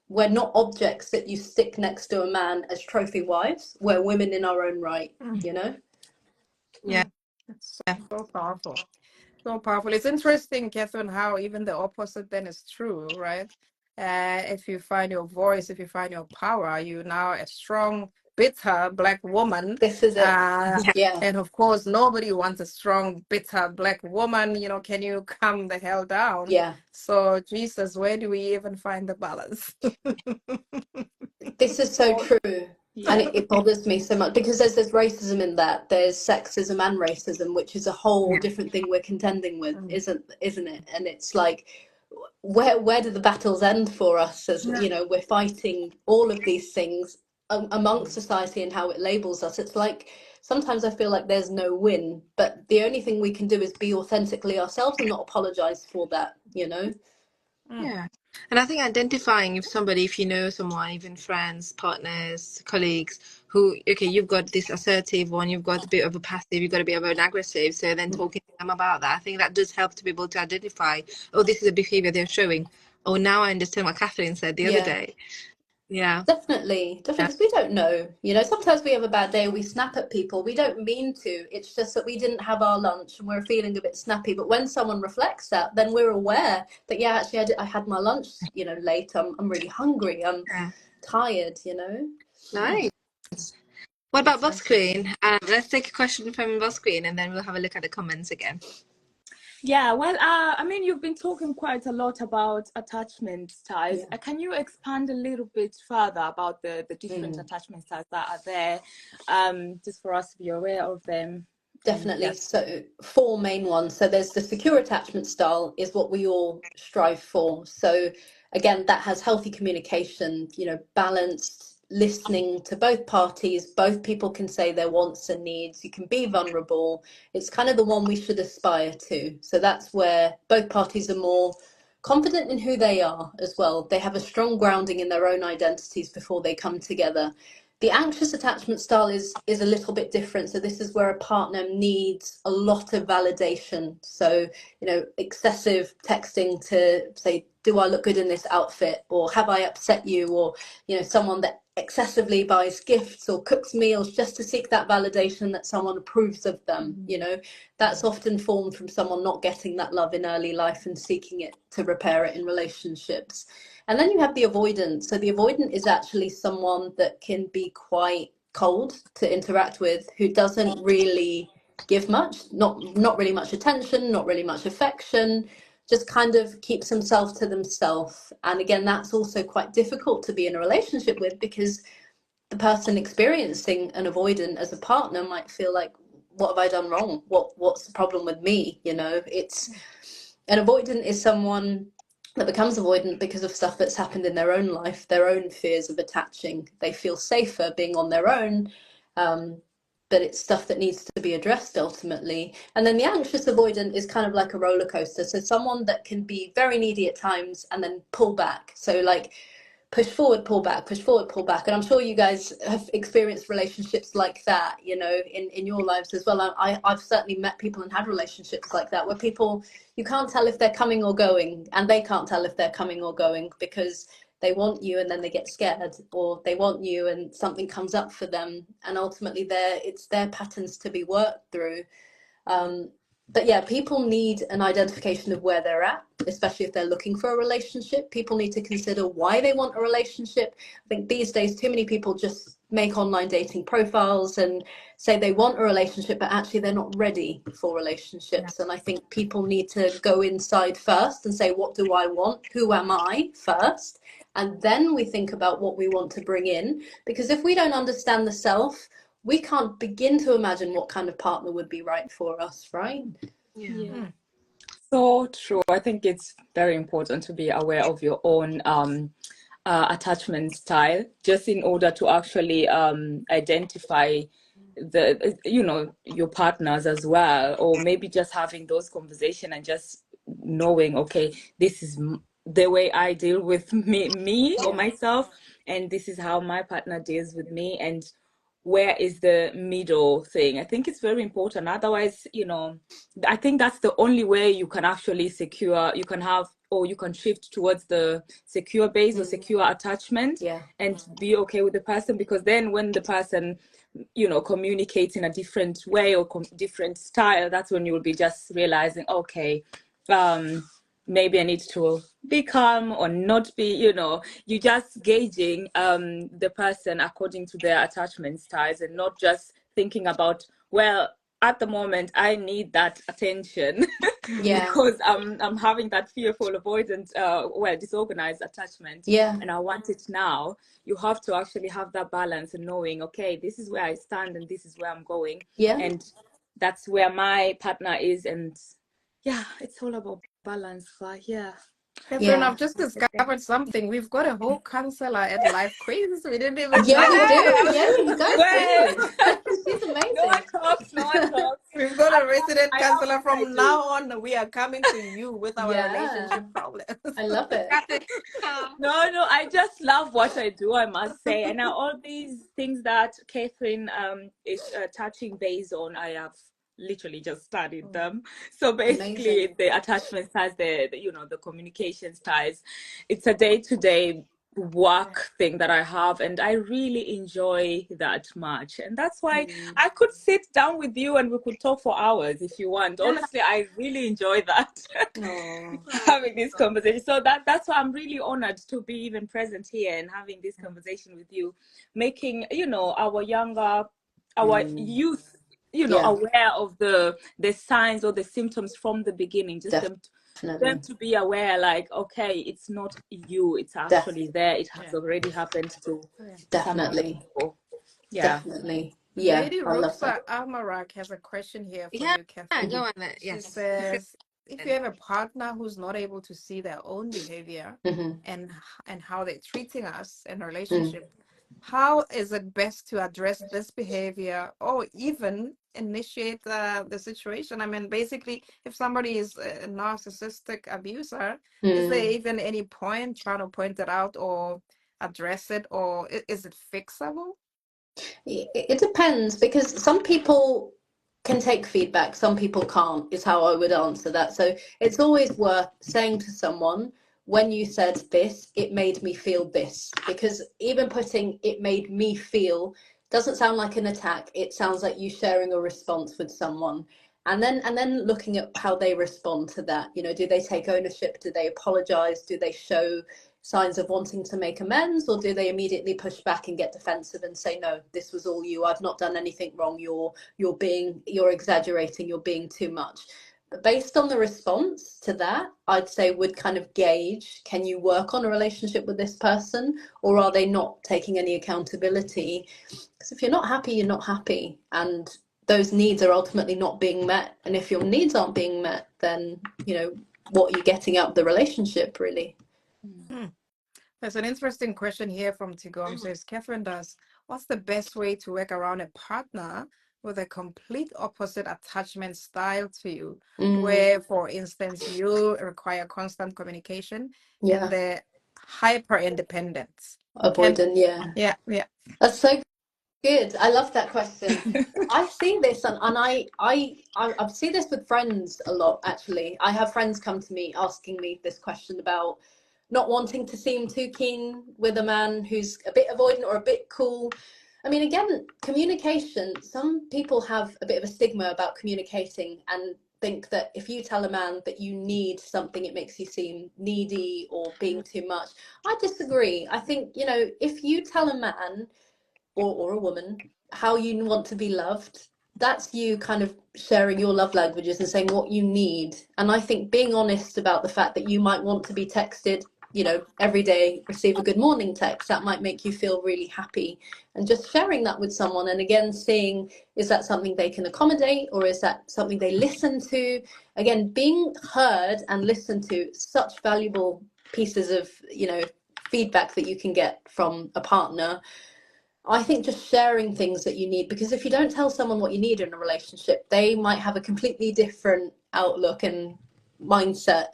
We're not objects that you stick next to a man as trophy wives. We're women in our own right, Yeah. It's so powerful. So powerful. It's interesting, Catherine, how even the opposite then is true, right? If you find your voice, if you find your power, are you now a strong, bitter black woman. This is it. Yeah. Yeah. And of course, nobody wants a strong, bitter black woman. You know, can you calm the hell down? Yeah. So, Jesus, where do we even find the balance? This is so true. Yeah. And it bothers me so much because there's racism in that. There's sexism and racism, which is a whole Yeah. different thing we're contending with, Mm. isn't it? And it's like, where do the battles end for us? As Yeah. you know, we're fighting all of these things amongst society and how it labels us. It's like sometimes I feel like there's no win, but the only thing we can do is be authentically ourselves and not apologize for that. You know. Yeah. And I think identifying if you know someone, even friends, partners, colleagues, who, okay, you've got this assertive one, you've got a bit of a passive, you've got a bit of an aggressive. So then talking to them about that, I think that does help to be able to identify, oh, this is a behavior they're showing. Oh, now I understand what Catherine said the other Yeah. day. Yeah. Definitely, because we don't know. You know, sometimes we have a bad day, we snap at people. We don't mean to. It's just that we didn't have our lunch and we're feeling a bit snappy. But when someone reflects that, then we're aware that, yeah, actually, I had my lunch, you know, late. I'm really hungry. I'm Yeah. tired, you know. Nice. What about Boss Queen? Let's take a question from Boss Queen and then we'll have a look at the comments again. Yeah, well, I mean, you've been talking quite a lot about attachment styles. Yeah. Can you expand a little bit further about the different attachment styles that are there, just for us to be aware of them? Definitely. So 4 main ones. So there's the secure attachment style is what we all strive for. So again, that has healthy communication, you know, balanced listening to both parties. Both people can say their wants and needs. You can be vulnerable. It's kind of the one we should aspire to. So that's where both parties are more confident in who they are as well. They have a strong grounding in their own identities before they come together. The anxious attachment style is a little bit different. So this is where a partner needs a lot of validation. So, you know, excessive texting to say, do I look good in this outfit? Or have I upset you? Or, you know, someone that excessively buys gifts or cooks meals just to seek that validation that someone approves of them. You know, that's often formed from someone not getting that love in early life and seeking it to repair it in relationships. And then you have the avoidant. So the avoidant is actually someone that can be quite cold to interact with, who doesn't really give much, not really much attention, not really much affection, just kind of keeps himself to themselves. And again, that's also quite difficult to be in a relationship with, because the person experiencing an avoidant as a partner might feel like, what have I done wrong? What's the problem with me? You know, it's an avoidant is someone that becomes avoidant because of stuff that's happened in their own life, their own fears of attaching. They feel safer being on their own, but it's stuff that needs to be addressed ultimately. And then the anxious avoidant is kind of like a roller coaster. So someone that can be very needy at times and then pull back. So like push forward, pull back, push forward, pull back. And I'm sure you guys have experienced relationships like that, you know, in your lives as well. I've certainly met people and had relationships like that, where people, you can't tell if they're coming or going, and they can't tell if they're coming or going, because they want you and then they get scared, or they want you and something comes up for them, and ultimately it's their patterns to be worked through. But yeah, people need an identification of where they're at, especially if they're looking for a relationship. People need to consider why they want a relationship. I think these days too many people just make online dating profiles and say they want a relationship, but actually they're not ready for relationships. And I think people need to go inside first and say, what do I want? Who am I first? And then we think about what we want to bring in. Because if we don't understand the self, we can't begin to imagine what kind of partner would be right for us, right? Yeah. So true. I think it's very important to be aware of your own attachment style, just in order to actually identify your partners as well, or maybe just having those conversations and just knowing, okay, this is the way I deal with me or myself, and this is how my partner deals with me, and where is the middle thing. I think it's very important. Otherwise, I think that's the only way you can actually you can have or you can shift towards the secure base or secure attachment, Yeah. and be okay with the person, because then when the person, you know, communicates in a different way or different style, that's when you will be just realizing, okay, maybe I need to be calm or not be, you know, you just gauging the person according to their attachment styles, and not just thinking about, well, at the moment I need that attention Yeah. because I'm having that fearful, avoidant, disorganized attachment, Yeah. and I want it now. You have to actually have that balance and knowing, okay, this is where I stand and this is where I'm going, Yeah. and that's where my partner is, and yeah, it's all about balance. But yeah. Catherine, Yeah. I've just discovered something. We've got a whole counselor at Life Queens. We didn't even Yeah, know. we do. know. Yeah, you guys Wait. do. She's No one amazing. talks. No one talks. We've got a resident I love counselor. what I From do. now on, we are coming to you with our Yeah. relationship problems. I love it. Catherine, oh, No, I just love what I do, I must say. And now all these things that Catherine is touching base on, I have literally just studied them. So basically, Amazing. the attachment styles, the you know, the communication styles, it's a day-to-day work thing that I have, and I really enjoy that much. And that's why I could sit down with you and we could talk for hours if you want. Honestly, I really enjoy that. Oh, Having this conversation, so that's why I'm really honored to be even present here and having this conversation with you, making, you know, our youth, you know, yeah, aware of the signs or the symptoms from the beginning, just them definitely. to be aware, like, okay, it's not you, it's actually there, it has already happened to some other Definitely. people. Yeah. Definitely. Yeah, Lady I love that. Roxa Amarak has a question here for yeah, you, Catherine. go on then. She Yes. says, if you have a partner who's not able to see their own behavior Hmm. and how they're treating us in a relationship, how is it best to address this behavior or even initiate the situation? I mean, basically, if somebody is a narcissistic abuser, is there even any point trying to point it out or address it, or is it fixable? It depends, because some people can take feedback, some people can't, is how I would answer that. So it's always worth saying to someone, when you said this, it made me feel this, because even putting "it made me feel" doesn't sound like an attack. It sounds like you sharing a response with someone, and then looking at how they respond to that. You know, do they take ownership? Do they apologize? Do they show signs of wanting to make amends, or do they immediately push back and get defensive and say, no, this was all you, I've not done anything wrong, you're exaggerating, you're being too much? But based on the response to that, I'd say would kind of gauge, can you work on a relationship with this person, or are they not taking any accountability? Because if you're not happy, you're not happy, and those needs are ultimately not being met. And if your needs aren't being met, then, you know, what are you getting out of the relationship, really? There's an interesting question here from Tigom. Says, Catherine what's the best way to work around a partner with a complete opposite attachment style to you, where, for instance, you require constant communication and the hyper independence? Avoidant, Yeah. That's so good. I love that question. I see this, and I see this with friends a lot, actually. I have friends come to me asking me this question about not wanting to seem too keen with a man who's a bit avoidant or a bit cool. I mean, again, communication, some people have a bit of a stigma about communicating and think that if you tell a man that you need something, it makes you seem needy or being too much. I disagree. I think, you know, if you tell a man or a woman how you want to be loved, that's you kind of sharing your love languages and saying what you need. And I think being honest about the fact that you might want to be texted, you know, every day, receive a good morning text, that might make you feel really happy, and just sharing that with someone, and again seeing, is that something they can accommodate, or is that something they listen to? Again, being heard and listened to, such valuable pieces of, you know, feedback that you can get from a partner. I think just sharing things that you need, because if you don't tell someone what you need in a relationship, they might have a completely different outlook and mindset.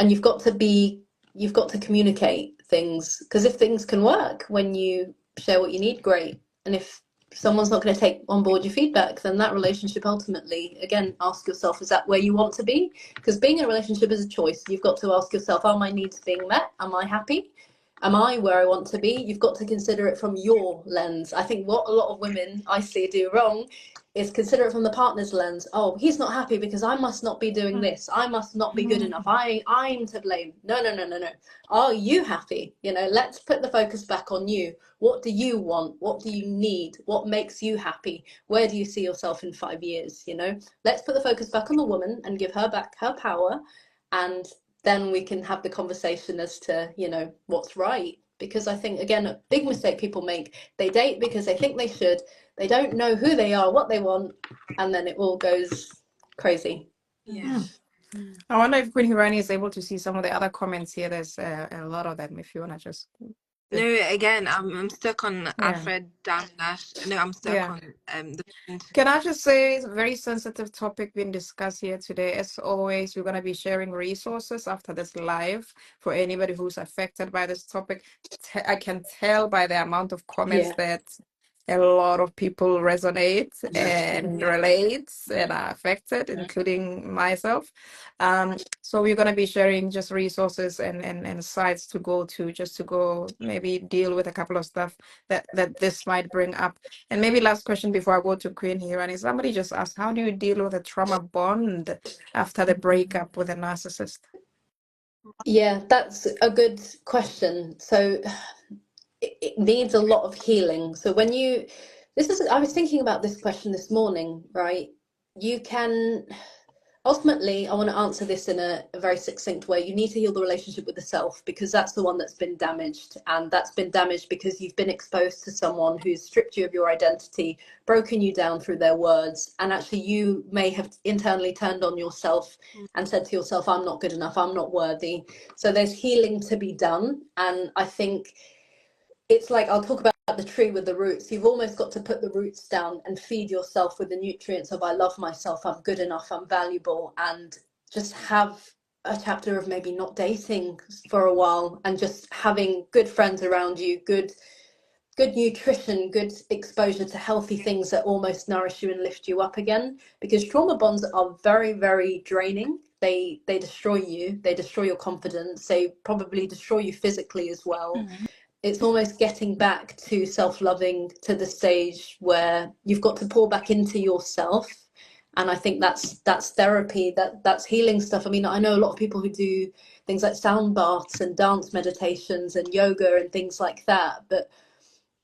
And you've got to communicate things, because if things can work when you share what you need, great. And if someone's not going to take on board your feedback, then that relationship ultimately, again, ask yourself, is that where you want to be? Because being in a relationship is a choice. You've got to ask yourself, are my needs being met? Am I happy? Am I where I want to be? You've got to consider it from your lens. I think what a lot of women I see do wrong is consider it from the partner's lens. Oh, he's not happy because I must not be doing this. I must not be good enough. I'm to blame. No. Are you happy? You know, let's put the focus back on you. What do you want? What do you need? What makes you happy? Where do you see yourself in 5 years? You know, let's put the focus back on the woman and give her back her power, and then we can have the conversation as to, you know, what's right. Because I think, again, a big mistake people make, they date because they think they should, they don't know who they are, what they want, and then it all goes crazy. Yeah. I wonder if Queen Hirani is able to see some of the other comments here. There's a lot of them. If you want to just No, again, I'm stuck on Yeah. Alfred Damnash. No, I'm stuck Yeah. on the point. Can I just say it's a very sensitive topic being discussed here today. As always, we're going to be sharing resources after this live for anybody who's affected by this topic. I can tell by the amount of comments that a lot of people resonate and relate and are affected, including myself. So we're going to be sharing just resources and sites to go to, just to go maybe deal with a couple of stuff that this might bring up. And maybe last question before I go to Queen Hirani. Somebody just asked, how do you deal with a trauma bond after the breakup with a narcissist? Yeah, that's a good question. So it needs a lot of healing. So when you, I was thinking about this question this morning, right? You can, ultimately, I want to answer this in a very succinct way. You need to heal the relationship with the self, because that's the one that's been damaged. And that's been damaged because you've been exposed to someone who's stripped you of your identity, broken you down through their words. And actually, you may have internally turned on yourself and said to yourself, I'm not good enough, I'm not worthy. So there's healing to be done. And I think it's like, I'll talk about the tree with the roots. You've almost got to put the roots down and feed yourself with the nutrients of I love myself, I'm good enough, I'm valuable, and just have a chapter of maybe not dating for a while and just having good friends around you, good nutrition, good exposure to healthy things that almost nourish you and lift you up again. Because trauma bonds are very, very draining. They destroy you, they destroy your confidence, they probably destroy you physically as well. It's almost getting back to self-loving, to the stage where you've got to pour back into yourself. And I think that's therapy, that's healing stuff. I mean, I know a lot of people who do things like sound baths and dance meditations and yoga and things like that. But,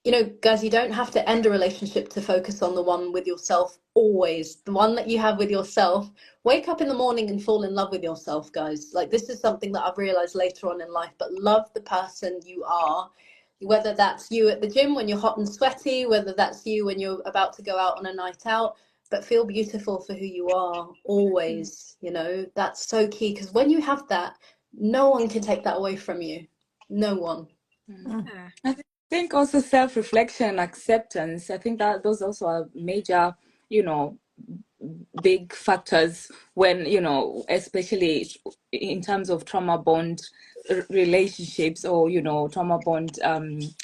you know, guys, you don't have to end a relationship to focus on the one with yourself always. The one that you have with yourself, wake up in the morning and fall in love with yourself, guys. Like, this is something that I've realized later on in life, but love the person you are. Whether that's you at the gym when you're hot and sweaty, whether that's you when you're about to go out on a night out, but feel beautiful for who you are always. You know, that's so key, because when you have that, no one can take that away from you. No one. I think also self-reflection, acceptance. I think that those also are major, you know, big factors when, you know, especially in terms of trauma bond relationships or, you know, trauma bond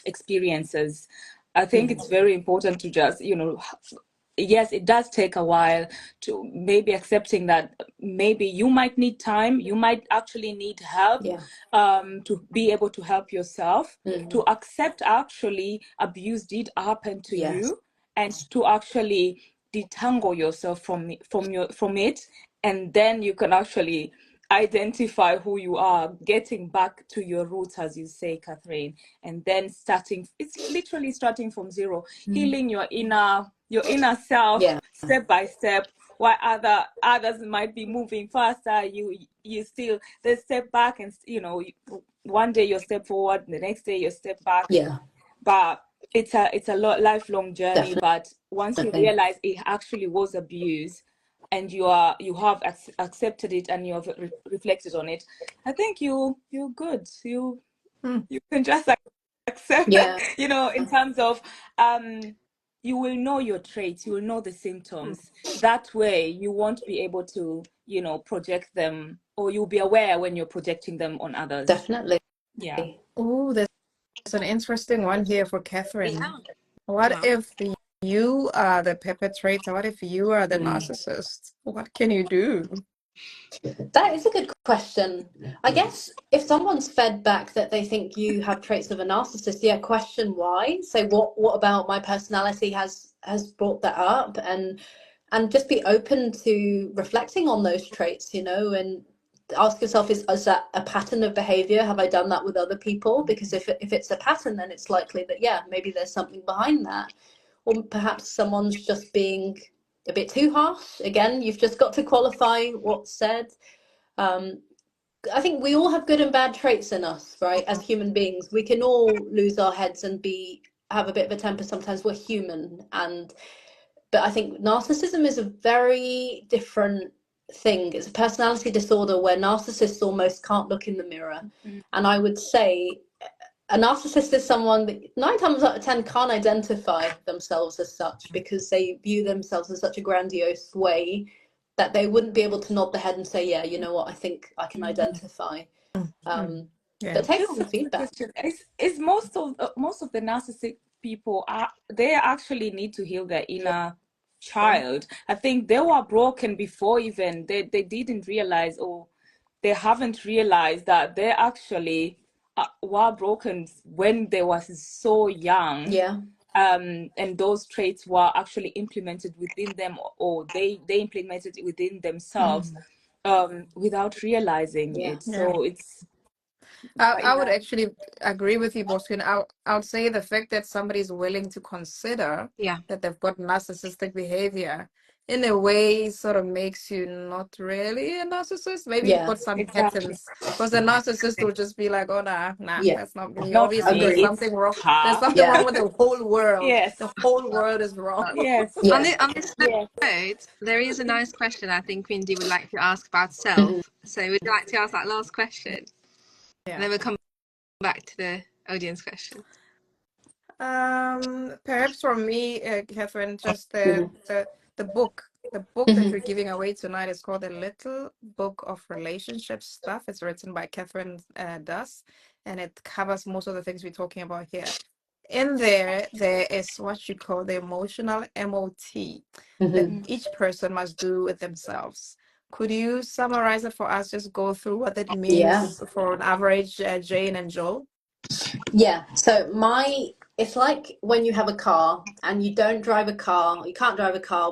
experiences. I think it's very important to just, you know, yes, it does take a while to maybe accepting that maybe you might need time, you might actually need help to be able to help yourself, to accept actually abuse did happen to you, and to actually detangle yourself from it, and then you can actually identify who you are, getting back to your roots, as you say, Catherine, and then it's literally starting from zero, healing your inner self step by step. While others might be moving faster, you still, they step back, and you know, one day you step forward, the next day you step back. But it's a lifelong journey. Definitely. But once you realize it actually was abuse, and you have accepted it, and you have reflected on it, I think you're good. You can just accept, you know, in terms of you will know your traits, you will know the symptoms. That way you won't be able to, you know, project them, or you'll be aware when you're projecting them on others. Definitely. Oh, there's an interesting one here for Catherine. What if you are the perpetrator? What if you are the narcissist? What can you do? That is a good question. I guess if someone's fed back that they think you have traits of a narcissist, yeah, question why. Say what about my personality has brought that up, and just be open to reflecting on those traits, and ask yourself, is that a pattern of behavior? Have I done that with other people? Because if it's a pattern, then it's likely that, yeah, maybe there's something behind that. Or perhaps someone's just being a bit too harsh. Again, you've just got to qualify what's said. I think we all have good and bad traits in us, right? As human beings, we can all lose our heads and have a bit of a temper. Sometimes we're human, but I think narcissism is a very different thing. It's a personality disorder where narcissists almost can't look in the mirror. And I would say a narcissist is someone that 9 times out of 10 can't identify themselves as such, because they view themselves in such a grandiose way that they wouldn't be able to nod the head and say, yeah, you know what, I think I can identify. But take some feedback. Is most of the narcissistic people they actually need to heal their inner child. I think they were broken before even they didn't realize, or they haven't realized that they actually were broken when they were so young. Yeah. And those traits were actually implemented within them, or they implemented it within themselves without realizing it. So it's I would actually agree with you, Boskin. I would say the fact that somebody's willing to consider that they've got narcissistic behavior in a way sort of makes you not really a narcissist. Maybe you've got some patterns, because a narcissist will just be like, oh, nah, that's not me. Obviously, there's something wrong. There's something wrong with the whole world. The whole world is wrong. On this note, there is a nice question I think Quindi would like to ask about self. So would you like to ask that last question? And then we'll come back to the audience question. Perhaps for me, Catherine, just the book. The book that we're giving away tonight is called The Little Book of Relationship Stuff. It's written by Catherine Dass, and it covers most of the things we're talking about here. In there is what you call the emotional MOT that each person must do with themselves. Could you summarize it for us? Just go through what it means for an average Jane and Joel? Yeah. So it's like when you have a car and you can't drive a car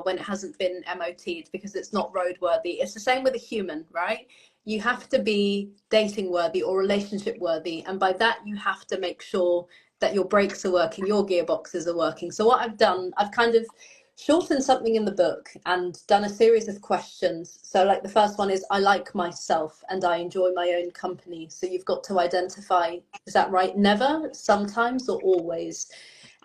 when it hasn't been MOT'd because it's not roadworthy. It's the same with a human, right? You have to be dating worthy or relationship worthy. And by that, you have to make sure that your brakes are working, your gearboxes are working. So what I've done, I've kind of shortened something in the book and done a series of questions. So like the first one is, I like myself and I enjoy my own company. So you've got to identify, is that right? Never, sometimes, or always?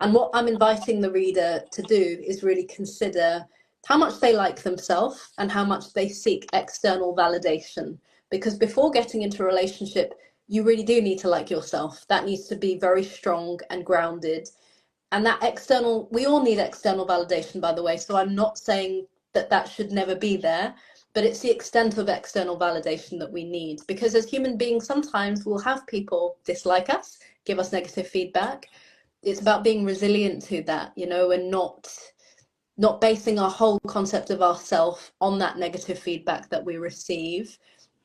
And what I'm inviting the reader to do is really consider how much they like themselves and how much they seek external validation. Because before getting into a relationship, you really do need to like yourself. That needs to be very strong and grounded. And that we all need external validation, by the way. So I'm not saying that should never be there, but it's the extent of external validation that we need. Because as human beings, sometimes we'll have people dislike us, give us negative feedback. It's about being resilient to that, and not basing our whole concept of ourself on that negative feedback that we receive.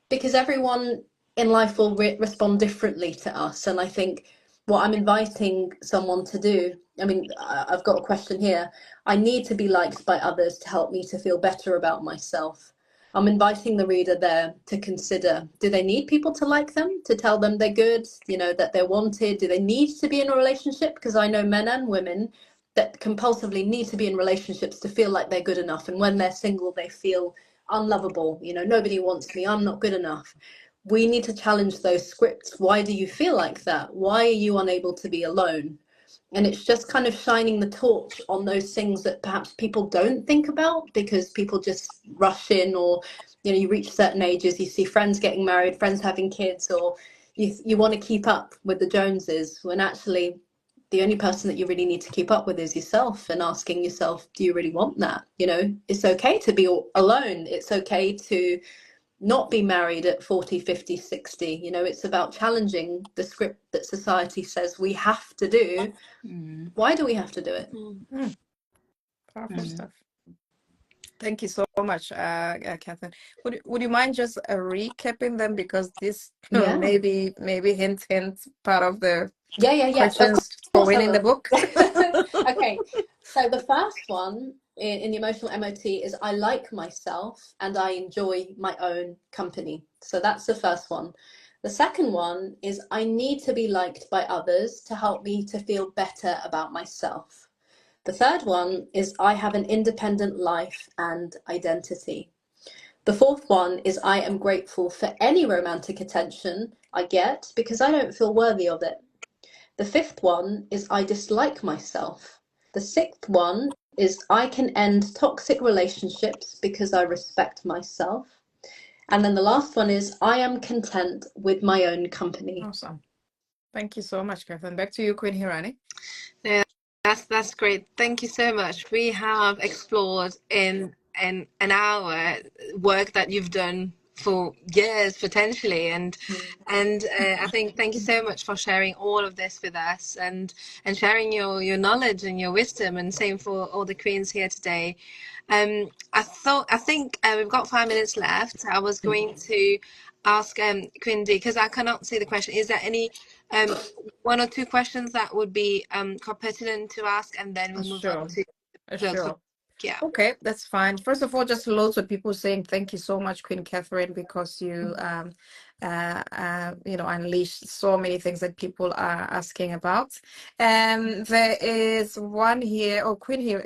Because everyone in life will respond differently to us. And I think what I'm inviting someone to do, I've got a question here. I need to be liked by others to help me to feel better about myself. I'm inviting the reader there to consider, do they need people to like them, to tell them they're good, that they're wanted? Do they need to be in a relationship? Because I know men and women that compulsively need to be in relationships to feel like they're good enough. And when they're single, they feel unlovable. Nobody wants me, I'm not good enough. We need to challenge those scripts. Why do you feel like that? Why are you unable to be alone? And it's just kind of shining the torch on those things that perhaps people don't think about, because people just rush in, or, you reach certain ages, you see friends getting married, friends having kids, or you want to keep up with the Joneses, when actually the only person that you really need to keep up with is yourself, and asking yourself, do you really want that? It's okay to be alone. It's okay to not be married at 40, 50, 60. It's about challenging the script that society says we have to do. Why do we have to do it? Powerful Mm. stuff. Thank you so much, Catherine. Would you mind just recapping them, because this Yeah. maybe hint part of the Yeah. Of questions for course I winning the will. book? Okay, so the first one in the emotional MOT is I like myself and I enjoy my own company. So that's the first one. The second one is I need to be liked by others to help me to feel better about myself. The third one is I have an independent life and identity. The fourth one is I am grateful for any romantic attention I get because I don't feel worthy of it. The fifth one is I dislike myself. The sixth one is I can end toxic relationships because I respect myself. And then the last one is I am content with my own company. Awesome. Thank you so much, Catherine. Back to you, Queen Hirani. Yeah, that's great. Thank you so much. We have explored in an hour work that you've done for years potentially, and I think thank you so much for sharing all of this with us and sharing your knowledge and your wisdom, and same for all the queens here today. I think we've got 5 minutes left. I was going to ask Queen D, because I cannot see the question. Is there any one or two questions that would be quite pertinent to ask, and then we'll move on Sure. to Sure. yeah. Okay, that's fine. First of all, just loads of people saying thank you so much, Queen Catherine, because you unleashed so many things that people are asking about. There is one here, Queen here,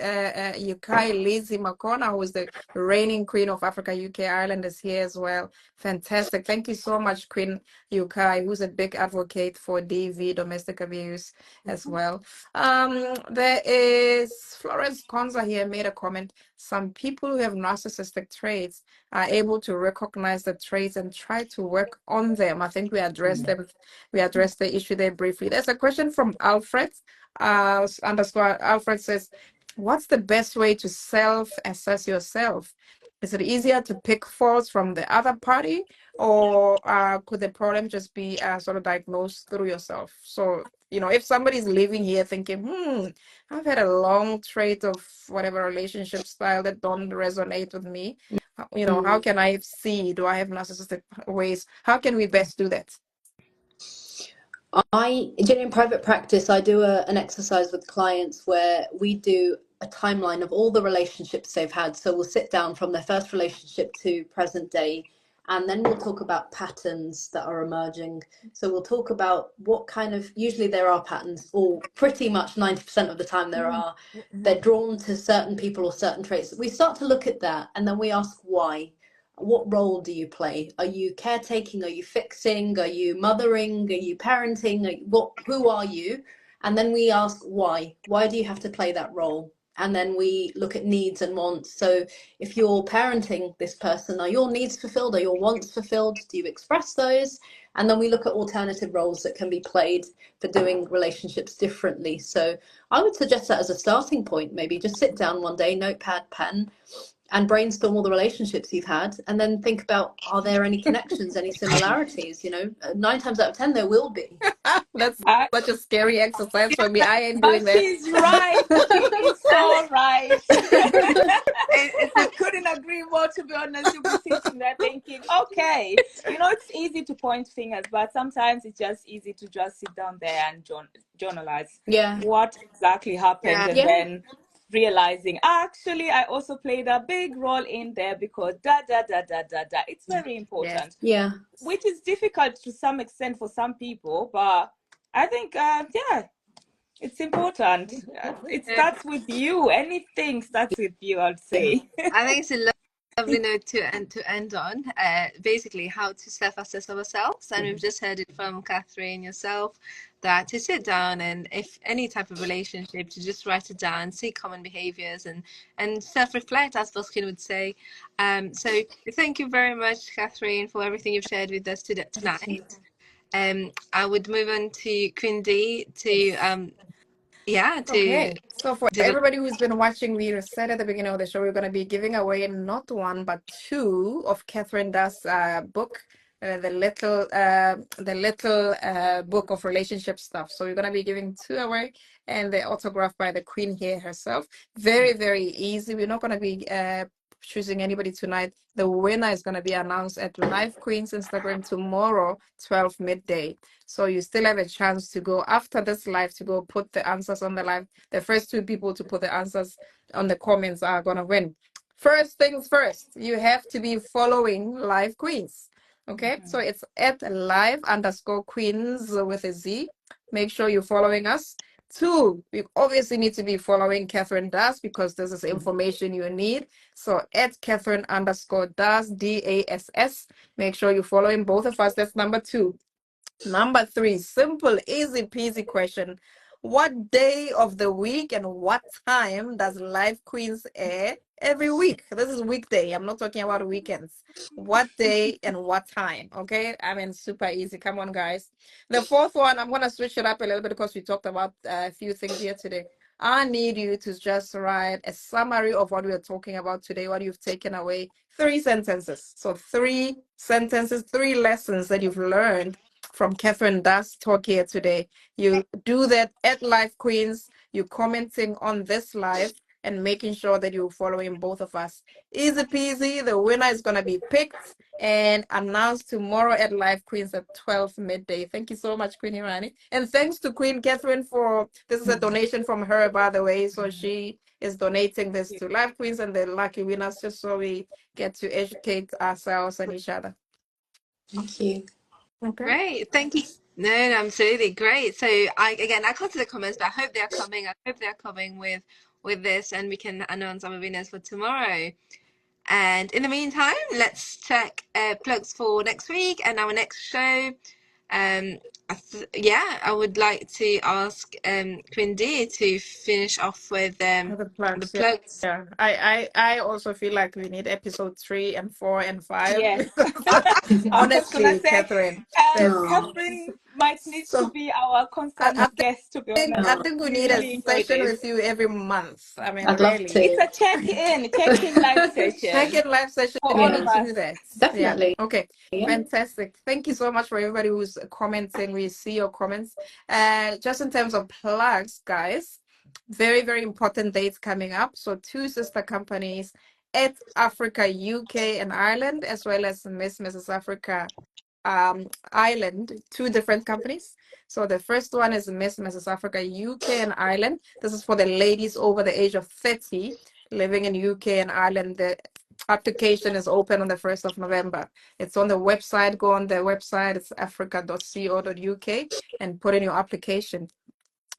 Yukai Lizzie Makona, who is the reigning Queen of Africa, UK, Ireland, is here as well. Fantastic. Thank you so much, Queen Yukai, who's a big advocate for DV, domestic abuse, as well. There is Florence Konza here made a comment. Some people who have narcissistic traits are able to recognize the traits and try to work on them. I think we addressed them. We addressed the issue there briefly. There's a question from Alfred. Underscore Alfred says, "What's the best way to self-assess yourself? Is it easier to pick faults from the other party, or could the problem just be sort of diagnosed through yourself?" So, if somebody's living here thinking, I've had a long trait of whatever relationship style that don't resonate with me, how can I see, do I have narcissistic ways? How can we best do that? In private practice, I do an exercise with clients where we do a timeline of all the relationships they've had. So we'll sit down from their first relationship to present day, and then we'll talk about patterns that are emerging. So we'll talk about what kind of, usually there are patterns, or pretty much 90% of the time there are. They're drawn to certain people or certain traits. We start to look at that, and then we ask why. What role do you play? Are you caretaking? Are you fixing? Are you mothering? Are you parenting? Who are you? And then we ask why. Why do you have to play that role? And then we look at needs and wants. So if you're parenting this person, are your needs fulfilled? Are your wants fulfilled? Do you express those? And then we look at alternative roles that can be played for doing relationships differently. So I would suggest that as a starting point. Maybe just sit down one day, notepad, pen, and brainstorm all the relationships you've had, and then think about, are there any connections, any similarities? 9 times out of 10 there will be. That's such a scary exercise for me. I ain't doing But that. she's right. She is so right. I couldn't agree more, to be honest. You'll be sitting there thinking, okay, it's easy to point fingers, but sometimes it's just easy to just sit down there and journalize what exactly happened, and then realizing, actually, I also played a big role in there because da da da da da da. It's very important. Yeah. Which is difficult to some extent for some people, but I think, it's important. It starts with you. Anything starts with you, I'd say. I think it's a lovely note to end on. Basically, how to self-assess ourselves, and we've just heard it from Catherine yourself, that to sit down and, if any type of relationship, to just write it down, see common behaviors, and self-reflect, as Boskin would say. So thank you very much, Catherine, for everything you've shared with us tonight. I would move on to Queen D Okay. So for everybody who's been watching, we said at the beginning of the show, we're going to be giving away not one, but two of Catherine Das' book, the little book of relationship stuff. So we're gonna be giving two away, and they're autographed by the queen here herself. Very, very easy. We're not gonna be choosing anybody tonight. The winner is gonna be announced at Live Queen's Instagram tomorrow, 12 midday. So you still have a chance to go after this live to go put the answers on the live. The first two people to put the answers on the comments are gonna win. First things first, you have to be following Live Queens. Okay, so it's at live_queens with a Z. Make sure you're following us. Two, you obviously need to be following Catherine Das because this is information you need. So at Catherine_Das, DASS. Make sure you're following both of us. That's number two. Number three, simple, easy peasy question. What day of the week and what time does Live Queens air every week? This is weekday. I'm not talking about weekends. What day and what time? Okay, I mean, super easy. Come on, guys. The fourth one, I'm going to switch it up a little bit because we talked about a few things here today. I need you to just write a summary of what we are talking about today, what you've taken away. 3 sentences. So 3 sentences, 3 lessons that you've learned from Catherine Das talk here today. You do that at Live Queens. You're commenting on this live and making sure that you're following both of us. Easy peasy. The winner is going to be picked and announced tomorrow at Live Queens at 12 midday. Thank you so much, Queen Irani. And thanks to Queen Catherine for, this is a donation from her, by the way. So she is donating this to Live Queens and the lucky winners just so we get to educate ourselves and each other. Thank you. Okay. Great, thank you. No, absolutely great. So I can't see the comments, but I hope they're coming. I hope they're coming with this, and we can announce our winners for tomorrow. And in the meantime, let's check plugs for next week and our next show. I would like to ask Queen Dee to finish off with The plugs. Yeah. I also feel like we need episode 3 and 4 and 5. Yes. Honestly, Catherine. Catherine might need to be our constant guest, to be honest. I think we need really a session with you every month. I mean, I'd love to. It's a check-in live session. Check-in live session. For We all need of to us. do that. Definitely. Yeah. Okay. Yeah. Fantastic. Thank you so much for everybody who's commenting. We see your comments. Just in terms of plugs, guys, very, very important dates coming up. So 2 sister companies at Africa, UK, and Ireland, as well as Mrs. Africa Ireland, 2 different companies. So the first one is Mrs. Africa UK and Ireland. This is for the ladies over the age of 30 living in UK and Ireland. The application is open on the 1st of November. It's on the website. Go on the website. It's africa.co.uk and put in your application.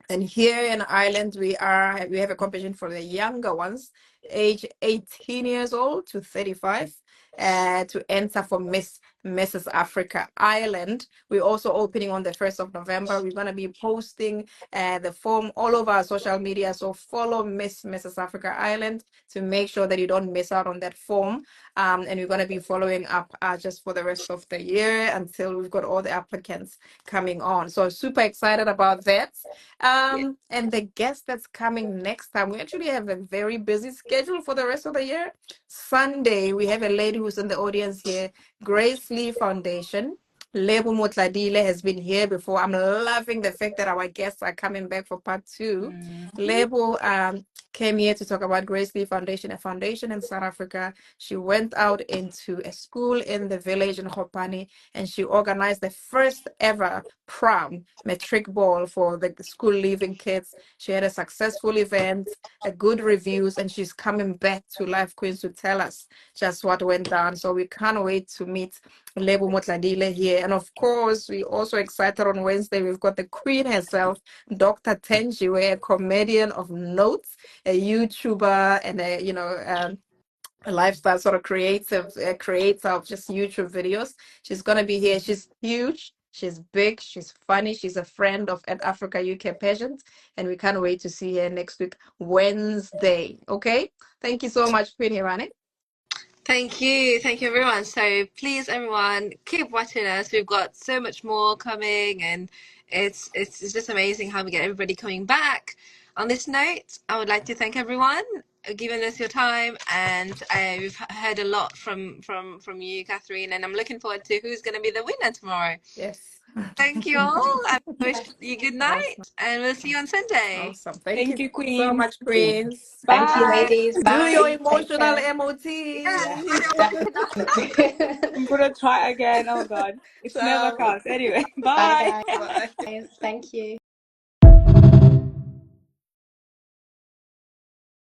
And here in Ireland, we have a competition for the younger ones, age 18 years old to 35, to enter for Mrs. Africa Ireland. We're also opening on the 1st of November. We're going to be posting the form all over our social media. So follow Mrs. Africa Ireland to make sure that you don't miss out on that form. And we're going to be following up just for the rest of the year until we've got all the applicants coming on. So super excited about that. And the guest that's coming next time, we actually have a very busy schedule for the rest of the year. Sunday, we have a lady who's in the audience here, Grace Lee Foundation. Lebo Motladile has been here before. I'm loving the fact that our guests are coming back for part 2. Lebo came here to talk about Grace Lee Foundation, a foundation in South Africa. She went out into a school in the village in Hopani, and she organized the first ever prom matric ball for the school leaving kids. She had a successful event, a good reviews, and she's coming back to Live Queens to tell us just what went down. So we can't wait to meet Lebo Motladile here. And of course, we're also excited on Wednesday. We've got the queen herself, Dr. Tenjiwe, a comedian of note, a YouTuber, and a lifestyle sort of creator of just YouTube videos. She's gonna be here. She's huge. She's big. She's funny. She's a friend of At Africa UK Pageant, and we can't wait to see her next week, Wednesday. Okay. Thank you so much, Queen Irani. Thank you everyone. So please everyone keep watching us. We've got so much more coming, and it's just amazing how we get everybody coming back. On this note, I would like to thank everyone giving us your time, and we've heard a lot from you, Catherine, and I'm looking forward to who's going to be the winner tomorrow. Yes. Thank you all. I wish you good night, Awesome. and we'll see you on Sunday. Awesome. Thank you, so Queen. much, Queens. Thank you, Bye. ladies. Do Bye. your Take emotional care. MOT. Definitely. I'm gonna try again. Oh God, it's never Ciao. counts. Anyway, Bye, bye. guys. Bye. Thank you.